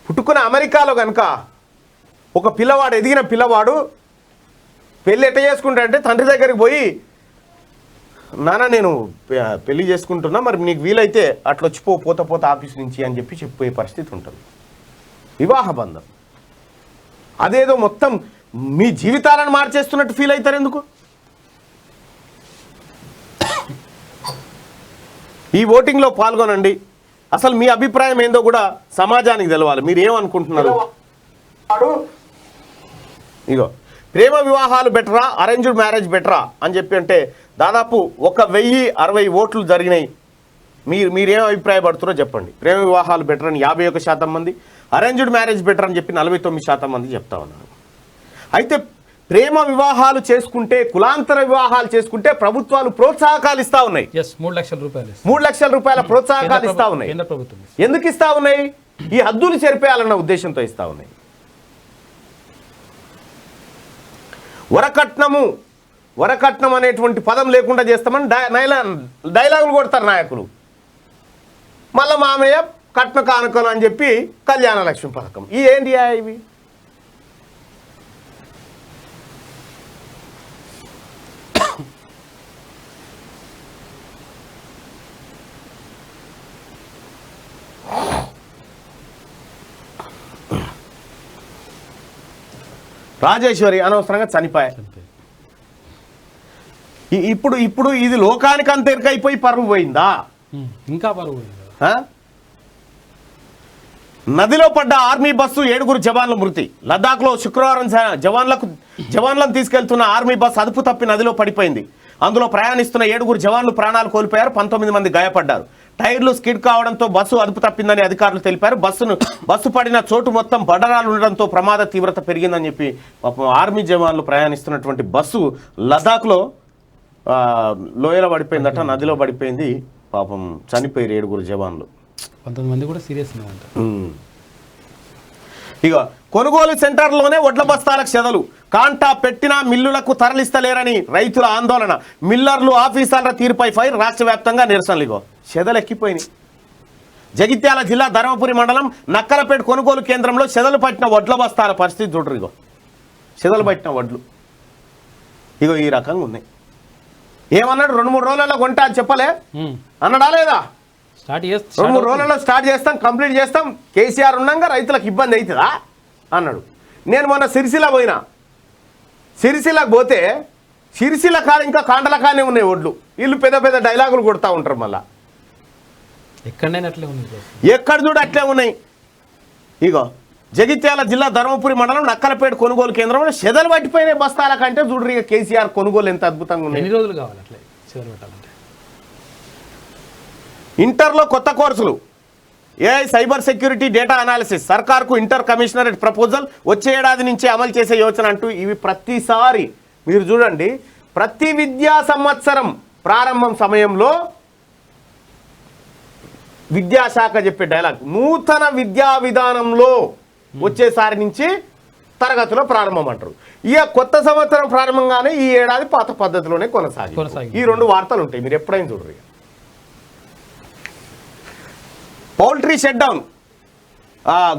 పుట్టుకున్న అమెరికాలో కనుక ఒక పిల్లవాడు, ఎదిగిన పిల్లవాడు పెళ్ళి ఎట్లా చేసుకుంటాడంటే తండ్రి దగ్గరికి పోయి, నాన్న నేను పెళ్లి చేసుకుంటున్నా, మరి నీకు వీలైతే అట్లా వచ్చిపో, పోత ఆఫీస్ నుంచి అని చెప్పి చెప్పిపోయే పరిస్థితి ఉంటుంది. వివాహ బంధం అదేదో మొత్తం మీ జీవితాలను మార్చేస్తున్నట్టు ఫీల్ అవుతారు ఎందుకు? ఈ ఓటింగ్లో పాల్గొనండి. అసలు మీ అభిప్రాయం ఏందో కూడా సమాజానికి తెలవాలి. మీరు ఏమనుకుంటున్నారు? ఇగో ప్రేమ వివాహాలు బెటరా, అరేంజ్డ్ మ్యారేజ్ బెటరా అని చెప్పి అంటే దాదాపు 1060 ఓట్లు జరిగినాయి. మీరేం అభిప్రాయపడుతున్నారో చెప్పండి. ప్రేమ వివాహాలు బెటర్ అని 51% మంది, అరేంజ్డ్ మ్యారేజ్ బెటర్ అని చెప్పి 49% మంది చెప్తా ఉన్నారు. అయితే ప్రేమ వివాహాలు చేసుకుంటే, కులాంతర వివాహాలు చేసుకుంటే ప్రభుత్వాలు ప్రోత్సాహకాలు ఇస్తా ఉన్నాయి. 3 లక్షల రూపాయలు 3 లక్షల రూపాయల ప్రోత్సాహకాలు ఇస్తా ఉన్నాయి. ఎందుకు ఇస్తా ఉన్నాయి? ఈ హద్దులు చెరిపేయాలన్న ఉద్దేశంతో ఇస్తా ఉన్నాయి. వరకట్నం అనేటువంటి పదం లేకుండా చేస్తామని డైలాగులు కొడతారు నాయకులు. మళ్ళీ మామయ్య కట్న కానుకలు అని చెప్పి కళ్యాణ లక్ష్మి పథకం. ఏంటి ఇవి? రాజేశ్వరి అనవసరంగా చనిపోయా. ఇప్పుడు ఇది లోకానికి అంత ఎరుకైపోయి పరువు పోయిందా? ఇంకా పరువు పోయిందా? నదిలో పడ్డ ఆర్మీ బస్సు 7 జవాన్ల మృతి. లద్దాఖ్లో శుక్రవారం జవాన్లను తీసుకెళ్తున్న ఆర్మీ బస్సు అదుపు తప్పి నదిలో పడిపోయింది. అందులో ప్రయాణిస్తున్న 7 జవాన్లు ప్రాణాలు కోల్పోయారు, 19 మంది గాయపడ్డారు. టైర్లు స్కిడ్ కావడంతో బస్సు అదుపు తప్పిందని అధికారులు తెలిపారు. బస్సు పడిన చోటు మొత్తం బండరాలు ఉండడంతో ప్రమాద తీవ్రత పెరిగిందని చెప్పి ఆర్మీ జవాన్లు ప్రయాణిస్తున్నటువంటి బస్సు లద్దాఖ్లో లోయలో పడిపోయిందట, నదిలో పడిపోయింది. పాపం చనిపోయారు 7 జవాన్లు. 19 మంది కూడా సీరియస్ ఉంటారు. ఇక కొనుగోలు సెంటర్లోనే వడ్ల బస్తాలకు చెదలు, కాంటా పెట్టినా మిల్లులకు తరలిస్తలేరని రైతుల ఆందోళన. మిల్లర్లు ఆఫీసర్ల తీరుపై ఫైర్, రాష్ట్ర వ్యాప్తంగా నిరసనలు. ఇగో చెదలు ఎక్కిపోయినాయి. జగిత్యాల జిల్లా ధర్మపురి మండలం నక్కలపేట కొనుగోలు కేంద్రంలో చెదలు పట్టిన వడ్ల బస్తాల పరిస్థితి చూడరు. ఇగో చెదలు పట్టిన వడ్లు ఇగో ఈ రకంగా ఉన్నాయి. ఏమన్నాడు? 2-3 రోజులలో కొంటా అని చెప్పలే అన్నడా లేదా? 2-3 రోజులలో స్టార్ట్ చేస్తాం, కంప్లీట్ చేస్తాం. కేసీఆర్ ఉండగా రైతులకు ఇబ్బంది అవుతుందా అన్నాడు. నేను మొన్న సిరిసిల్ల పోయినా. సిరిసిల్లకు పోతే సిరిసిల్ల కాడ ఇంకా కాండలకానే ఉన్నాయి ఒడ్లు. వీళ్ళు పెద్ద పెద్ద డైలాగులు కొడతా ఉంటారు. మళ్ళా ఎక్కడైనా అట్లే ఉంది, ఎక్కడ చూడ అట్లే ఉన్నాయి. ఇగో జగిత్యాల జిల్లా ధర్మపురి మండలం నక్కలపేట కొనుగోలు కేంద్రంలో చెదలు పట్టిపోయిన బస్తాల కంటే చూడరు ఇక కేసీఆర్ కొనుగోలు ఎంత అద్భుతంగా ఉన్నాయి. ఎన్ని రోజులు కావాలి అట్లే చెదలు పెట్టాలంటే? ఇంటర్లో కొత్త కోర్సులు, AI cyber security, data analysis, సర్కార్కు ఇంటర్ కమిషనరేట్ ప్రపోజల్, వచ్చే ఏడాది నుంచే అమలు చేసే యోచన అంటూ ఇవి ప్రతిసారి మీరు చూడండి. ప్రతి విద్యా సంవత్సరం ప్రారంభం సమయంలో విద్యాశాఖ చెప్పే డైలాగ్ నూతన విద్యా విధానంలో వచ్చేసారి నుంచి తరగతిలో ప్రారంభం అంటారు. ఇక కొత్త సంవత్సరం ప్రారంభంగానే ఈ ఏడాది పాత పద్ధతిలోనే కొనసాగి ఈ రెండు వార్తలు ఉంటాయి, మీరు ఎప్పుడైనా చూడరు. పౌల్ట్రీ షట్ డౌన్,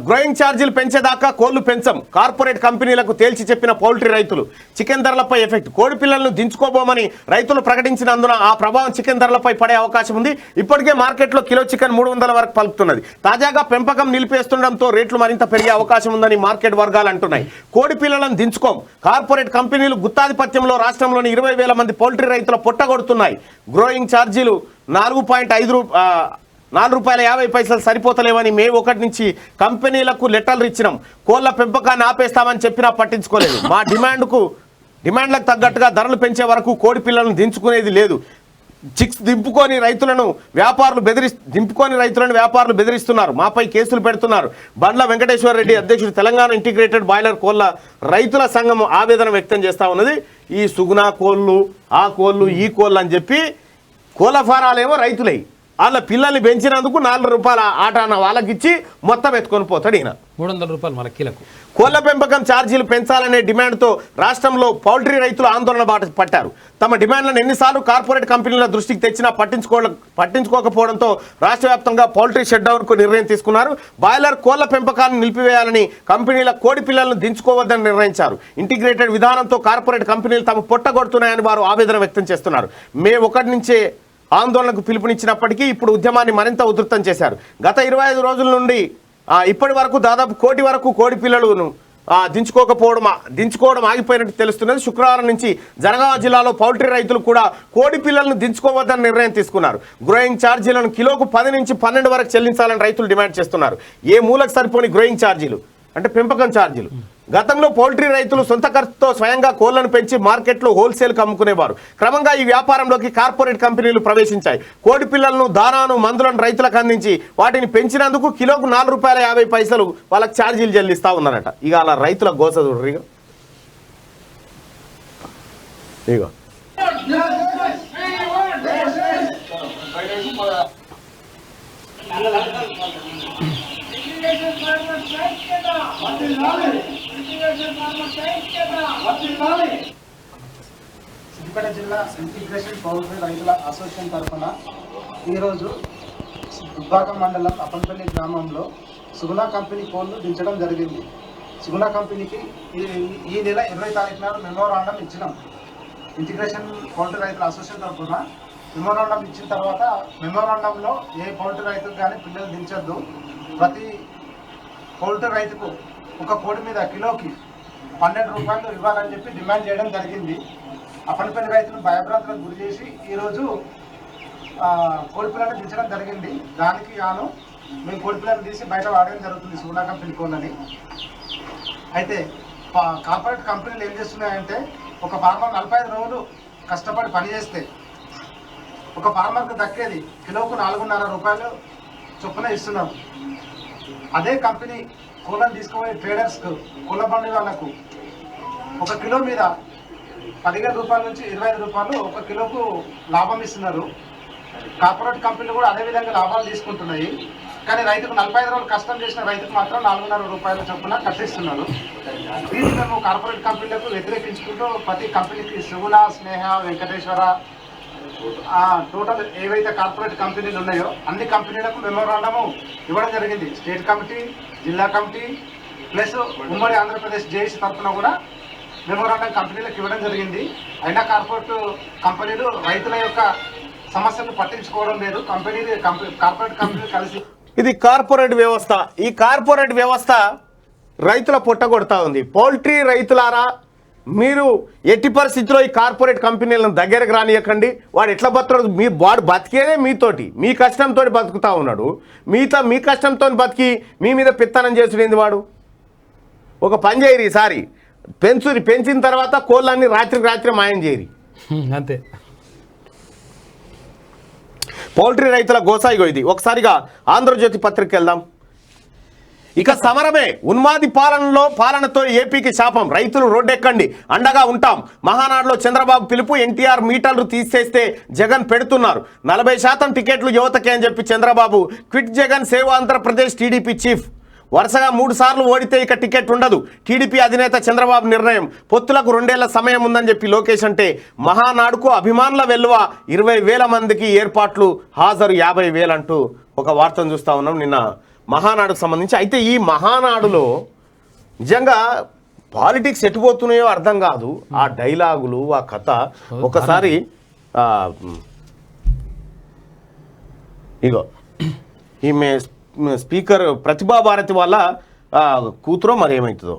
గ్రోయింగ్ ఛార్జీలు పెంచేదాకా కోళ్లు పెంచం, కార్పొరేట్ కంపెనీలకు తేల్చి చెప్పిన పౌల్ట్రీ రైతులు. చికెన్ ధరలపై ఎఫెక్ట్, కోడి పిల్లలను దించుకోబోమని రైతులు ప్రకటించినందున ఆ ప్రభావం చికెన్ ధరలపై పడే అవకాశం ఉంది. ఇప్పటికే మార్కెట్లో కిలో చికెన్ 300 వరకు పలుకుతున్నది. తాజాగా పెంపకం నిలిపేస్తుండడంతో రేట్లు మరింత పెరిగే అవకాశం ఉందని మార్కెట్ వర్గాలు అంటున్నాయి. కోడి పిల్లలను దించుకోం, కార్పొరేట్ కంపెనీలు గుత్తాధిపత్యంలో రాష్ట్రంలోని 20,000 మంది పౌల్ట్రీ రైతుల పొట్టగొడుతున్నాయి. గ్రోయింగ్ ఛార్జీలు 4.50 రూపాయలు సరిపోతలేవని మే 1 నుంచి కంపెనీలకు లెటర్లు ఇచ్చినాం. కోళ్ల పెంపకాన్ని ఆపేస్తామని చెప్పినా పట్టించుకోలేదు. మా డిమాండ్లకు తగ్గట్టుగా ధరలు పెంచే వరకు కోడి పిల్లలను దించుకునేది లేదు. చిక్స్ దింపుకొని రైతులను వ్యాపారులు బెదిరిస్తున్నారు, మాపై కేసులు పెడుతున్నారు. బండ్ల వెంకటేశ్వర రెడ్డి అధ్యక్షుడు, తెలంగాణ ఇంటిగ్రేటెడ్ బాయిలర్ కోళ్ల రైతుల సంఘం ఆవేదన వ్యక్తం చేస్తా ఉన్నది. ఈ సుగుణా కోళ్ళు, ఆ కోళ్ళు, ఈ కోళ్ళు అని చెప్పి కోళ్ల ఫారాలేమో రైతులై వాళ్ళ పిల్లల్ని పెంచినందుకు 4 రూపాయల ఆట అన్న వాళ్ళకి ఇచ్చి మొత్తం ఎత్తుకొని పోతాడు ఈయన. 300 రూపాయలు మన కిలకు. కోళ్ల పెంపకం ఛార్జీలు పెంచాలనే డిమాండ్తో రాష్ట్రంలో పౌల్ట్రీ రైతులు ఆందోళన బాట పట్టారు. తమ డిమాండ్లను ఎన్నిసార్లు కార్పొరేట్ కంపెనీల దృష్టికి తెచ్చినా పట్టించుకోకపోవడంతో రాష్ట్ర వ్యాప్తంగా పౌల్ట్రీ షట్డౌన్కు నిర్ణయం తీసుకున్నారు. బాయిలర్ కోళ్ల పెంపకాన్ని నిలిపివేయాలని, కంపెనీల కోడి పిల్లలను దించుకోవద్దని నిర్ణయించారు. ఇంటిగ్రేటెడ్ విధానంతో కార్పొరేట్ కంపెనీలు తమ పొట్టగొడుతున్నాయని వారు ఆవేదన వ్యక్తం చేస్తున్నారు. మే 1 నుంచే ఆందోళనకు పిలుపునిచ్చినప్పటికీ ఇప్పుడు ఉద్యమాన్ని మరింత ఉధృతం చేశారు. గత 25 రోజుల నుండి ఇప్పటి వరకు దాదాపు 1 కోటి వరకు కోడి పిల్లలను దించుకోవడం ఆగిపోయినట్టు తెలుస్తున్నది. శుక్రవారం నుంచి జనగామ జిల్లాలో పౌల్ట్రీ రైతులు కూడా కోడి పిల్లలను దించుకోవద్దని నిర్ణయం తీసుకున్నారు. గ్రోయింగ్ ఛార్జీలను కిలోకు 10 నుంచి 12 వరకు చెల్లించాలని రైతులు డిమాండ్ చేస్తున్నారు. ఏ మూలకు సరిపోని గ్రోయింగ్ ఛార్జీలు అంటే పెంపకం ఛార్జీలు. గతంలో పౌల్ట్రీ రైతులు సొంత ఖర్చుతో స్వయంగా కోళ్లను పెంచి మార్కెట్లో హోల్సేల్కి అమ్ముకునేవారు. క్రమంగా ఈ వ్యాపారంలోకి కార్పొరేట్ కంపెనీలు ప్రవేశించాయి. కోడి పిల్లలను, దానాను, మందులను రైతులకు అందించి వాటిని పెంచినందుకు కిలోకు 4.50 రూపాయలు వాళ్ళకి ఛార్జీలు చెల్లిస్తూ ఉన్నారట. ఇక అలా రైతుల గోస చూడరు. ఇగో సిద్దిపేట జిల్లా ఇంటిగ్రేషన్ పౌల్ట్రీ రైతుల అసోసియేషన్ తరఫున ఈరోజు దుబ్బాక మండలం అప్పనపల్లి గ్రామంలో సుగుణా కంపెనీ కోళ్లు దించడం జరిగింది. సుగుణా కంపెనీకి ఈ నెల 20 తారీఖు నాడు మెమోరాండం ఇచ్చినాం. ఇంటిగ్రేషన్ పౌల్ట్రీ రైతుల అసోసియేషన్ తరఫున మెమోరాండం ఇచ్చిన తర్వాత మెమోరాండంలో ఏ పౌల్ట్రీ రైతుకు కానీ పిల్లలు దించొద్దు, ప్రతి పౌల్ట్రీ రైతుకు ఒక కోడి మీద కిలోకి 12 రూపాయలు ఇవ్వాలని చెప్పి డిమాండ్ చేయడం జరిగింది. అప్పనపల్లి రైతులు భయభ్రాంతులకు గురి చేసి ఈరోజు కోడి పిల్లలను దించడం జరిగింది. దానికి గాను మేము కోడి పిల్లలు తీసి బయట వాడడం జరుగుతుంది సుగుణా కంపెనీ కోళ్ళని. అయితే కార్పొరేట్ కంపెనీలు ఏం చేస్తున్నాయంటే ఒక ఫార్మర్ 45 రోజులు కష్టపడి పని చేస్తే ఒక ఫార్మర్కి దక్కేది కిలోకు 4.5 రూపాయలు చొప్పున ఇస్తున్నారు. అదే కంపెనీ కోళ్ళను తీసుకుపోయి ట్రేడర్స్కు, కోళ్ళ బండి వాళ్ళకు ఒక కిలో మీద 15 రూపాయల నుంచి 25 రూపాయలు ఒక కిలోకు లాభం ఇస్తున్నారు. కార్పొరేట్ కంపెనీలు కూడా అదేవిధంగా లాభాలు తీసుకుంటున్నాయి. కానీ రైతుకు 45 రోజులు కష్టం చేసిన రైతుకు మాత్రం 4.5 రూపాయల చొప్పున కట్టిస్తున్నారు. దీన్ని మేము కార్పొరేట్ కంపెనీలకు వ్యతిరేకించుకుంటూ ప్రతి కంపెనీకి సుగుణా, స్నేహ, వెంకటేశ్వర టోటల్ ఏవైతే కార్పొరేట్ కంపెనీలు ఉన్నాయో అన్ని కంపెనీలకు మెమోరాండము ఇవ్వడం జరిగింది. స్టేట్ కమిటీ, జిల్లా కమిటీ ప్లస్ ఉమ్మడి ఆంధ్రప్రదేశ్ జేఏసీ తరఫున కూడా మెమోరాండం కంపెనీలకు ఇవ్వడం జరిగింది. అయినా కార్పొరేట్ కంపెనీలు రైతుల యొక్క సమస్యలను పట్టించుకోవడం లేదు. కార్పొరేట్ కంపెనీలు కలిసి ఇది కార్పొరేట్ వ్యవస్థ. ఈ కార్పొరేట్ వ్యవస్థ రైతుల పొట్టగొడతా ఉంది. పౌల్ట్రీ రైతులారా, మీరు ఎట్టి పరిస్థితిలో ఈ కార్పొరేట్ కంపెనీలను దగ్గరకు రానియకండి. వాడు ఎట్లా బతుకు వాడు బతికేదే మీతోటి, మీ కష్టంతో బతుకుతా ఉన్నాడు. మీ కష్టంతో బతికి మీ మీద పెత్తనం చేసుడేంది వాడు? ఒక పని చేయరు ఈసారి, పెంచిన తర్వాత కోళ్ళన్నీ రాత్రి మాయం చేయరు అంతే. పౌల్ట్రీ రైతుల గోసాయిగో ఇది. ఒకసారిగా ఆంధ్రజ్యోతి పత్రిక వెళ్దాం. ఇక సమరమే, ఉన్మాది పాలనతో ఏపీకి శాపం, రైతులు రోడ్డెక్కండి, అండగా ఉంటాం. మహానాడులో చంద్రబాబు పిలుపు, ఎన్టీఆర్ మీటర్లు తీసేస్తే జగన్ పెడుతున్నారు. 40% టికెట్లు యువతకే అని చెప్పి Chandrababu. Quit Jagan save Andhra Pradesh TDP chief. వరుసగా 3 సార్లు ఓడితే ఇక టికెట్ ఉండదు. టీడీపీ అధినేత చంద్రబాబు నిర్ణయం. పొత్తులకు 2 ఏళ్ల సమయం ఉందని చెప్పి లోకేష్ అంటే, మహానాడుకు అభిమానుల వెల్లువ, 20,000 మందికి ఏర్పాట్లు, హాజరు 50,000 అంటూ ఒక వార్తను చూస్తూ ఉన్నాం నిన్న మహానాడుకు సంబంధించి. అయితే ఈ మహానాడులో నిజంగా పాలిటిక్స్ ఎటుపోతున్నాయో అర్థం కాదు. ఆ డైలాగులు, ఆ కథ ఒకసారి ఇగో ఈమె స్పీకర్ ప్రతిభా భారతి వాళ్ళ కూతురో మరి ఏమవుతుందో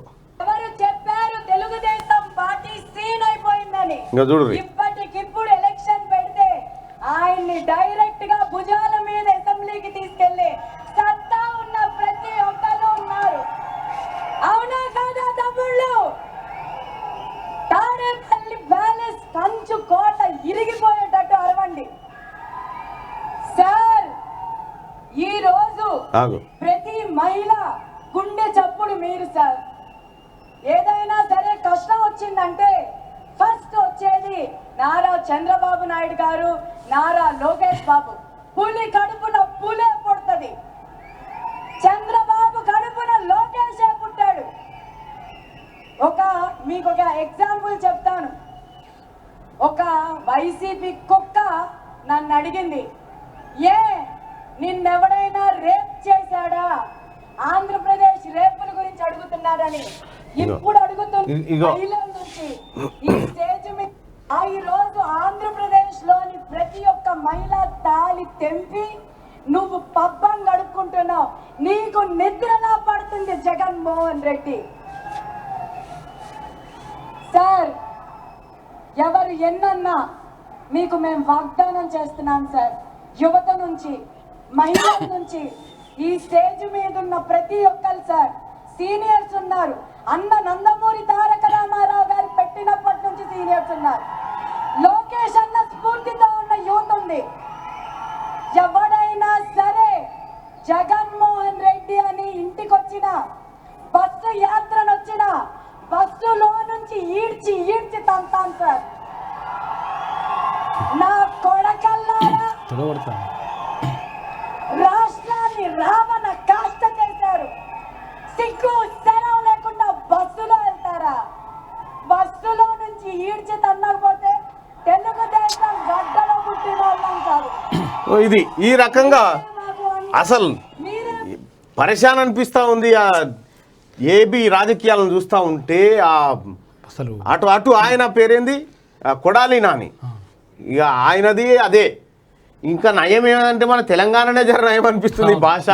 ఇంకా చూడు. ఇప్పటికిప్పుడు ఎలక్షన్ పెడితే ఆయన్ని డైరెక్ట్ గా భుజాల మీద అసెంబ్లీకి తీసుకెళ్లి సత్తా ఉన్న ప్రతి ఒక్కరు ఉన్నారు. అవునా కాదా తమ్ముళ్ళు? తాడేపల్లి ప్యాలెస్ కంచు కోట ఇరిగిపోయేటట్టు అరవండి సార్. ఈ రోజు ప్రతి మహిళ గుండె చప్పుడు మీరు సార్. ఏదైనా సరే కష్టం వచ్చిందంటే ఫస్ట్ వచ్చేది నారా చంద్రబాబు నాయుడు గారు, నారా లోకేష్ బాబు. పులి కడుపున పులే పుడుతుంది. చంద్రబాబు కడుపున లోకేషే పుట్టాడు. మీకు ఒక ఎగ్జాంపుల్ చెప్తాను. ఒక వైసీపీ కుక్క నన్ను అడిగింది, నిన్నెవడైనా రేప్ చేశాడా? ఆంధ్రప్రదేశ్ రేపుల గురించి అడుగుతున్నారని. ఇప్పుడు అడుగుతుంది ఈ స్టేజ్ మీద. ఈ రోజు ఆంధ్రప్రదేశ్ లోని ప్రతి ఒక్క మహిళ తాళి తెంపి నువ్వు పబ్బం గడుపుకుంటున్నావు. నీకు నిద్రలా పడుతుంది జగన్మోహన్ రెడ్డి సార్. ఎవరు ఎన్నన్నా మీకు మేము వాగ్దానం చేస్తున్నాం సార్. యువత నుంచి, మహిళల నుంచి, ఈ స్టేజ్ మీద ఉన్న ప్రతి ఒక్కరు సార్, సీనియర్స్ ఉన్నారు. అన్న నందమూరి తారక రామారావు గారు పెట్టినప్పటి నుంచి సీనియర్స్ ఉన్నారు. లోకేష్ అన్న స్ఫూర్తితో ఉన్న యూత్ ఉంది. ఎవడైనా సరే జగన్మోహన్ రెడ్డి అని ఇంటికి వచ్చిన, బస్సు యాత్రను వచ్చిన, బస్సులో నుంచి ఈడ్చి తంతాను సార్. నా కొడకల్లారా రాష్ట్రాన్ని రావణ కాష్ట చేశారు. సిగ్గు శరం లేకుండా బస్సులో వెళ్తారా? బస్సులో నుంచి ఈడ్చి తన్నకపోతే తెలుగుదేశం గడ్డలో పుట్టిన వాళ్ళం కాదు. ఇది ఈ రకంగా అసలు పరేషాన్ అనిపిస్తూ ఉంది. ఆ ఏబీ రాజకీయాలను చూస్తూ ఉంటే అసలు అటు ఆయన పేరేంది, కొడాలి నాని, ఇక ఆయనది అదే. ఇంకా నయం ఏమంటే మన తెలంగాణనే జర నయం అనిపిస్తుంది భాష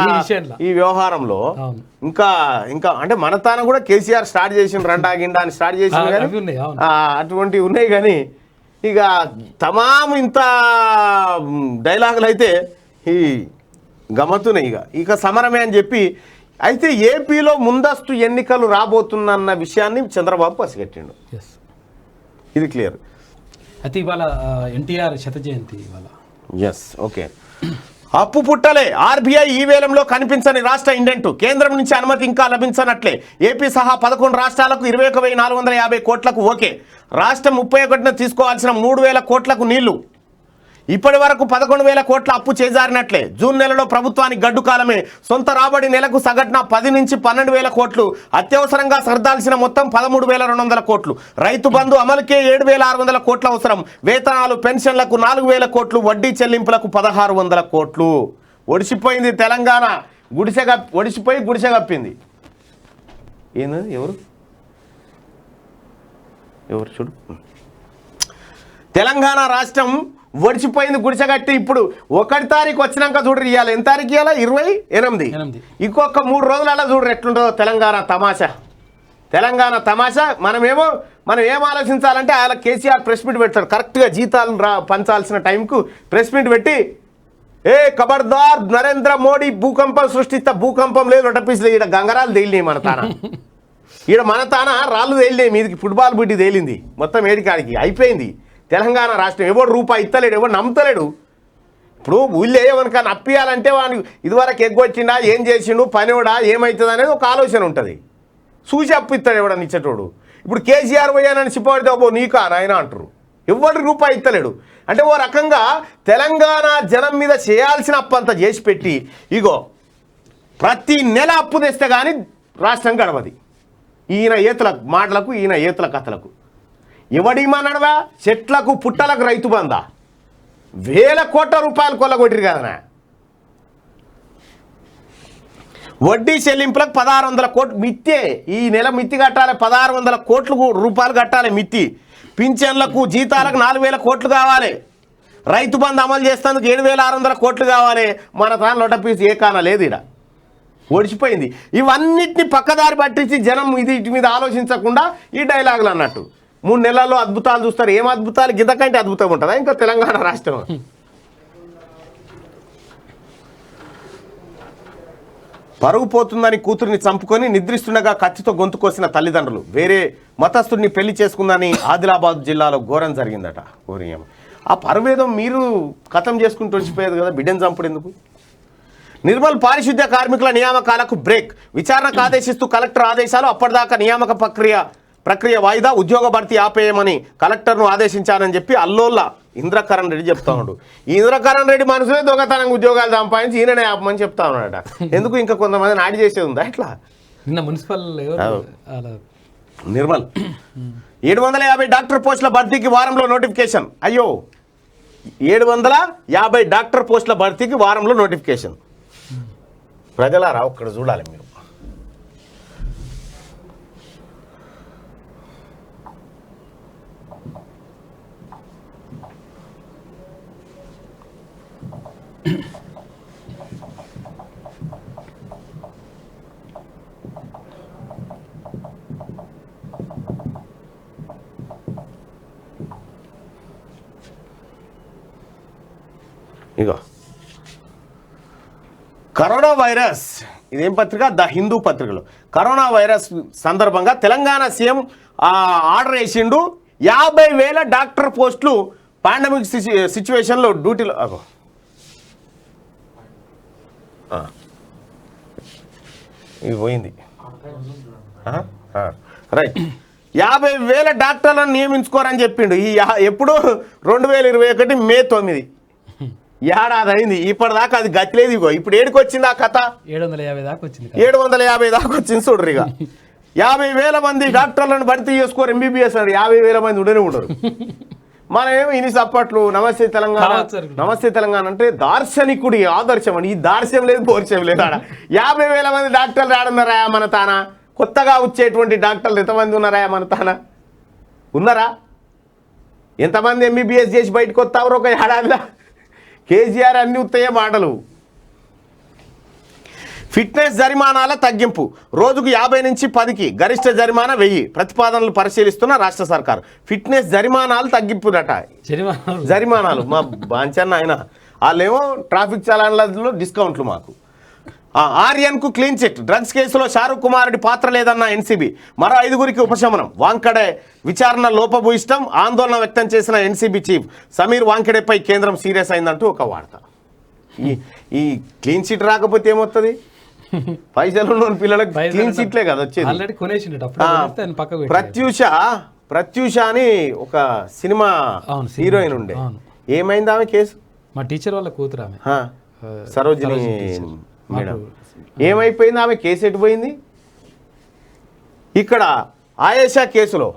ఈ వ్యవహారంలో. ఇంకా అంటే మన తాను కూడా కేసీఆర్ స్టార్ట్ చేసిన రండా గిండా అని స్టార్ట్ చేసింది కానీ అటువంటివి ఉన్నాయి. కానీ ఇక తమాం ఇంత డైలాగులు అయితే ఈ గమ్మత్తున్నాయి. ఇక సమరమే అని చెప్పి. అయితే ఏపీలో ముందస్తు ఎన్నికలు రాబోతున్న విషయాన్ని చంద్రబాబు పసిగట్టిండు. ఇది క్లియర్. అయితే ఇవాళ ఎన్టీఆర్ శత జయంతి ఇవాళ. Yes, okay. అప్పు పుట్టలే, ఆర్బీఐ ఈ వేలంలో కనిపించని రాష్ట్ర ఇండెంట్. కేంద్రం నుంచి అనుమతి ఇంకా లభించనట్లే. ఏపీ సహా 11 రాష్ట్రాలకు 21,450 కోట్లకు ఓకే. రాష్ట్రం 31న తీసుకోవాల్సిన 3,000 కోట్లకు నీళ్లు. ఇప్పటి వరకు 11,000 కోట్ల అప్పు చేజారినట్లే. జూన్ నెలలో ప్రభుత్వానికి గడ్డు కాలమే. సొంత రాబడి నెలకు సగటున 10 నుంచి 12,000 కోట్లు. అత్యవసరంగా సర్దాల్సిన మొత్తం 13,200 కోట్లు. రైతు బంధు అమలుకే 7,600 కోట్ల అవసరం. వేతనాలు, పెన్షన్లకు 4,000 కోట్లు. వడ్డీ చెల్లింపులకు 1,600 కోట్లు. ఒడిసిపోయింది తెలంగాణ. ఒడిసిపోయి గుడిసె కప్పింది. ఏంది ఎవరు చూడు. తెలంగాణ రాష్ట్రం ఒడిచిపోయింది గుడిసెగట్టి. ఇప్పుడు 1 తారీఖు వచ్చినాక చూడరు, ఇవ్వాలి ఎంత తారీఖు ఇవ్వాలి, 28. ఇంకొక 3 రోజులలో చూడరు ఎట్లుంటుందో తెలంగాణ తమాషా. తెలంగాణ తమాషా. మనం ఏం ఆలోచించాలంటే ఆయన కేసీఆర్ ప్రెస్ మీట్ పెడతాడు కరెక్ట్గా జీతాలు పంచాల్సిన టైంకు ప్రెస్ మీట్ పెట్టి ఖబర్దార్ నరేంద్ర మోడీ భూకంపం సృష్టిస్తా. భూకంపం లేదు రొట్టపీసులు, ఈడ గంగరాలు తేలినాయి మన తాన, ఈడ మన తాన రాళ్ళు తేలినాయి, మీదికి ఫుట్బాల్ బుడ్డి తేలింది, మొత్తం ఏడికాడికి అయిపోయింది తెలంగాణ రాష్ట్రం. ఎవడు రూపాయి ఇస్తలేడు, ఎవడు నమ్ముతలేడు. ఇప్పుడు ఊళ్ళో ఏమనుకని అప్పియాలంటే వాడిని ఇదివరకు ఎగ్గొచ్చిండా, ఏం చేసిండు, పనివాడా, ఏమవుతుంది అనేది ఒక ఆలోచన ఉంటుంది. చూసి అప్పిస్తాడు ఎవడని ఇచ్చేటోడు. ఇప్పుడు కేసీఆర్ పోయానని సిపాడితే అబ్బో నీకా నాయన అంటారు, ఎవడు రూపాయి ఇస్తలేడు. అంటే ఓ రకంగా తెలంగాణ జనం మీద చేయాల్సిన అప్పు అంతా చేసి పెట్టి ఇగో ప్రతి నెల అప్పు తెస్తే కానీ రాష్ట్రం గడవది. ఈయన ఏతుల మాటలకు, ఈయన ఏతుల కథలకు ఎవడిమన్నాడువా? చెట్లకు పుట్టలకు రైతు బందా వేల కోట్ల రూపాయలు కొల్లగొట్టిరు కదనా. వడ్డీ చెల్లింపులకు 1600 కోట్లు మిత్తే. ఈ నెల మిత్తి కట్టాలి, 1600 కోట్లు రూపాయలు కట్టాలి మిత్తి. పింఛన్లకు జీతాలకు 4000 కోట్లు కావాలి. రైతు బంధు అమలు చేసేందుకు 7600 కోట్లు కావాలి. మన తాను లొట్టపీసు ఏ కాన లేదు, ఇక్కడ ఓడిచిపోయింది. ఇవన్నిటిని పక్కదారి పట్టించి జనం వీటి మీద ఆలోచించకుండా ఈ డైలాగులు అన్నట్టు 3 నెలల్లో అద్భుతాలు చూస్తారు. ఏం అద్భుతాలు, గిద్దకంటే అద్భుతం ఉంటుందా ఇంకా తెలంగాణ రాష్ట్రం? పరుగు పోతుందని కూతురిని చంపుకొని నిద్రిస్తుండగా కత్తితో గొంతు కోసిన తల్లిదండ్రులు. వేరే మతస్థుడిని పెళ్లి చేసుకుందని ఆదిలాబాద్ జిల్లాలో ఘోరం జరిగిందట. ఘోరీయం ఆ పరువేదం మీరు కథం చేసుకుంటూ వచ్చిపోయేది కదా, బిడ్డను చంపుడు ఎందుకు? నిర్మల్ పారిశుద్ధ్య కార్మికుల నియామకాలకు బ్రేక్. విచారణకు ఆదేశిస్తూ కలెక్టర్ ఆదేశాలు. అప్పటిదాకా నియామక ప్రక్రియ వాయిదా, ఉద్యోగ భర్తీ ఆపేయమని కలెక్టర్ను ఆదేశించానని చెప్పి అల్లోల్ల ఇంద్రకరణ్ రెడ్డి చెప్తా ఉన్నాడు. ఈ ఇంద్రకరణ్ రెడ్డి మనసులే దొంగతనంగా ఉద్యోగాలు సంపాదించి ఈయననే ఆపమని చెప్తా ఉన్నాడట. ఎందుకు ఇంకా కొంతమంది నాడి చేసేది ఉందా ఇట్లా? నిన్న మున్సిపల్ నిర్మల్ 750 డాక్టర్ పోస్టుల భర్తీకి వారంలో నోటిఫికేషన్. అయ్యో 750 డాక్టర్ పోస్టుల భర్తీకి వారంలో నోటిఫికేషన్. ప్రజలారా ఒక్కడ చూడాలి మీరు. ఇగో కరోనా వైరస్, ఇదేం పత్రిక? ద హిందూ పత్రికలో కరోనా వైరస్ సందర్భంగా తెలంగాణ సీఎం ఆర్డర్ వేసిండు. 50,000 డాక్టర్ పోస్టులు పాండమిక్ సిచ్యువేషన్లో డ్యూటీలో. ఇది పోయింది రైట్. 50,000 డాక్టర్లను నియమించుకోరని చెప్పిండు. ఈ ఎప్పుడు 2021 మే 9 ఏడాది అయింది. ఇప్పటిదాకా అది గతిలేదు. ఇగో ఇప్పుడు ఏడికి వచ్చింది ఆ కథ? 750 దాకా వచ్చింది. 750 దాకా వచ్చింది చూడరు. ఇక 50,000 మంది డాక్టర్లను భర్తీ చేసుకోరు. ఎంబీబీఎస్ అన్నారు. 50,000 మంది ఉండనే ఉండరు. మనమేమో ఇన్ని సప్పట్లు నమస్తే తెలంగాణ, నమస్తే తెలంగాణ అంటే దార్శనికుడి ఆదర్శం అని. ఈ దార్శం లేదు, పోర్చం లేదు. ఆడ 50,000 మంది డాక్టర్లు ఆడున్నారా మన తాన? కొత్తగా వచ్చేటువంటి డాక్టర్లు ఎంతమంది ఉన్నారా మన తాన? ఉన్నారా? ఎంతమంది ఎంబీబీఎస్ చేసి బయటకు వస్తావు ఒక ఏడాదిలో? కేసీఆర్ అన్ని ఉత్తయ్యే మాటలు. ఫిట్నెస్ జరిమానాల తగ్గింపు. రోజుకు 50 నుంచి 10కి, గరిష్ట జరిమానా 1000 ప్రతిపాదనలు పరిశీలిస్తున్న రాష్ట్ర సర్కారు. ఫిట్నెస్ జరిమానాలు తగ్గింపుదట. జరిమానాలు మా బాంచన్న ఆయన వాళ్ళేమో ట్రాఫిక్ చలాన్లలో డిస్కౌంట్లు. మాకు ఆర్యన్కు క్లీన్ చిట్. డ్రగ్స్ కేసులో షారుఖ్ కుమారుడి పాత్ర లేదన్న ఎన్సీబీ. మరో 5గురికి ఉపశమనం. వాంకడే విచారణ లోపభూయిష్టం ఆందోళన వ్యక్తం చేసిన ఎన్సీబీ చీఫ్ సమీర్ వాంకడేపై కేంద్రం సీరియస్ అయిందంటూ ఒక వార్త. ఈ క్లీన్ చిట్ రాకపోతే ఏమవుతుంది? పైసలు ఉన్న పిల్లలకు క్లీన్ చిట్లే కదా వచ్చేది. ప్రత్యూష అని ఒక సినిమా హీరోయిన్ ఉండే. ఏమైంది ఆమె కేసు? మా టీచర్ వాళ్ళ కూతురు ఆమె, సరోజిని మేడం. ఏమైపోయింది ఆమె కేసు? ఎటు పోయింది? ఇక్కడ ఆయేషా కేసులో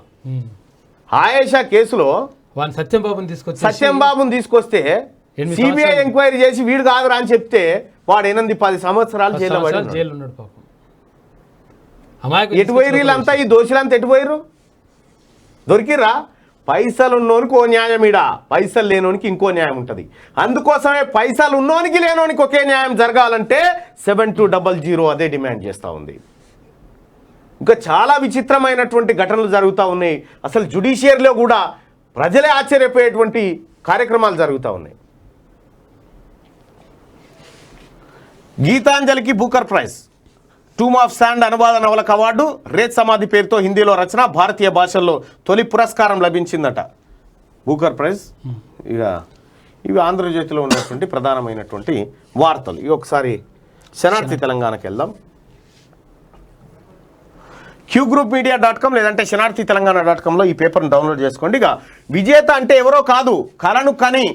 సత్యం బాబుని తీసుకొస్తే సిబిఐ ఎంక్వైరీ చేసి వీడు కాదురా అని చెప్తే వాడు 8-10 సంవత్సరాలు జైలు ఉన్నాడు. ఎటు పోయిరు వీళ్ళంతా? ఈ దోషులంతా ఎటు పోయిరు? దొరికిరా? పైసలు ఉన్నోనికి ఓ న్యాయం, ఇడా పైసలు లేనోనికి ఇంకో న్యాయం ఉంటుంది. అందుకోసమే పైసలు ఉన్నోనికి లేనోనికి ఒకే న్యాయం జరగాలంటే 7200 అదే డిమాండ్ చేస్తూ ఉంది. ఇంకా చాలా విచిత్రమైనటువంటి ఘటనలు జరుగుతూ ఉన్నాయి. అసలు జ్యుడిషియరీలో కూడా ప్రజలే ఆశ్చర్యపోయేటువంటి కార్యక్రమాలు జరుగుతూ ఉన్నాయి. గీతాంజలికి Booker prize, Tomb of Sand అనువాద నవలకు అవార్డు, రేత్ సమాధి పేరుతో హిందీలో రచన, భారతీయ భాషల్లో తొలి పురస్కారం లభించిందట బూకర్ ప్రైజ్. ఇక ఇవి ఆంధ్రజ్యోతిలో ఉన్నటువంటి ప్రధానమైనటువంటి వార్తలు. ఇవి ఒకసారి శనార్థి తెలంగాణకి వెళ్దాం. qgroupmedia.com లేదంటే శనార్థి తెలంగాణ.comలో ఈ పేపర్ను డౌన్లోడ్ చేసుకోండి. ఇక విజేత అంటే ఎవరో కాదు, కలను కని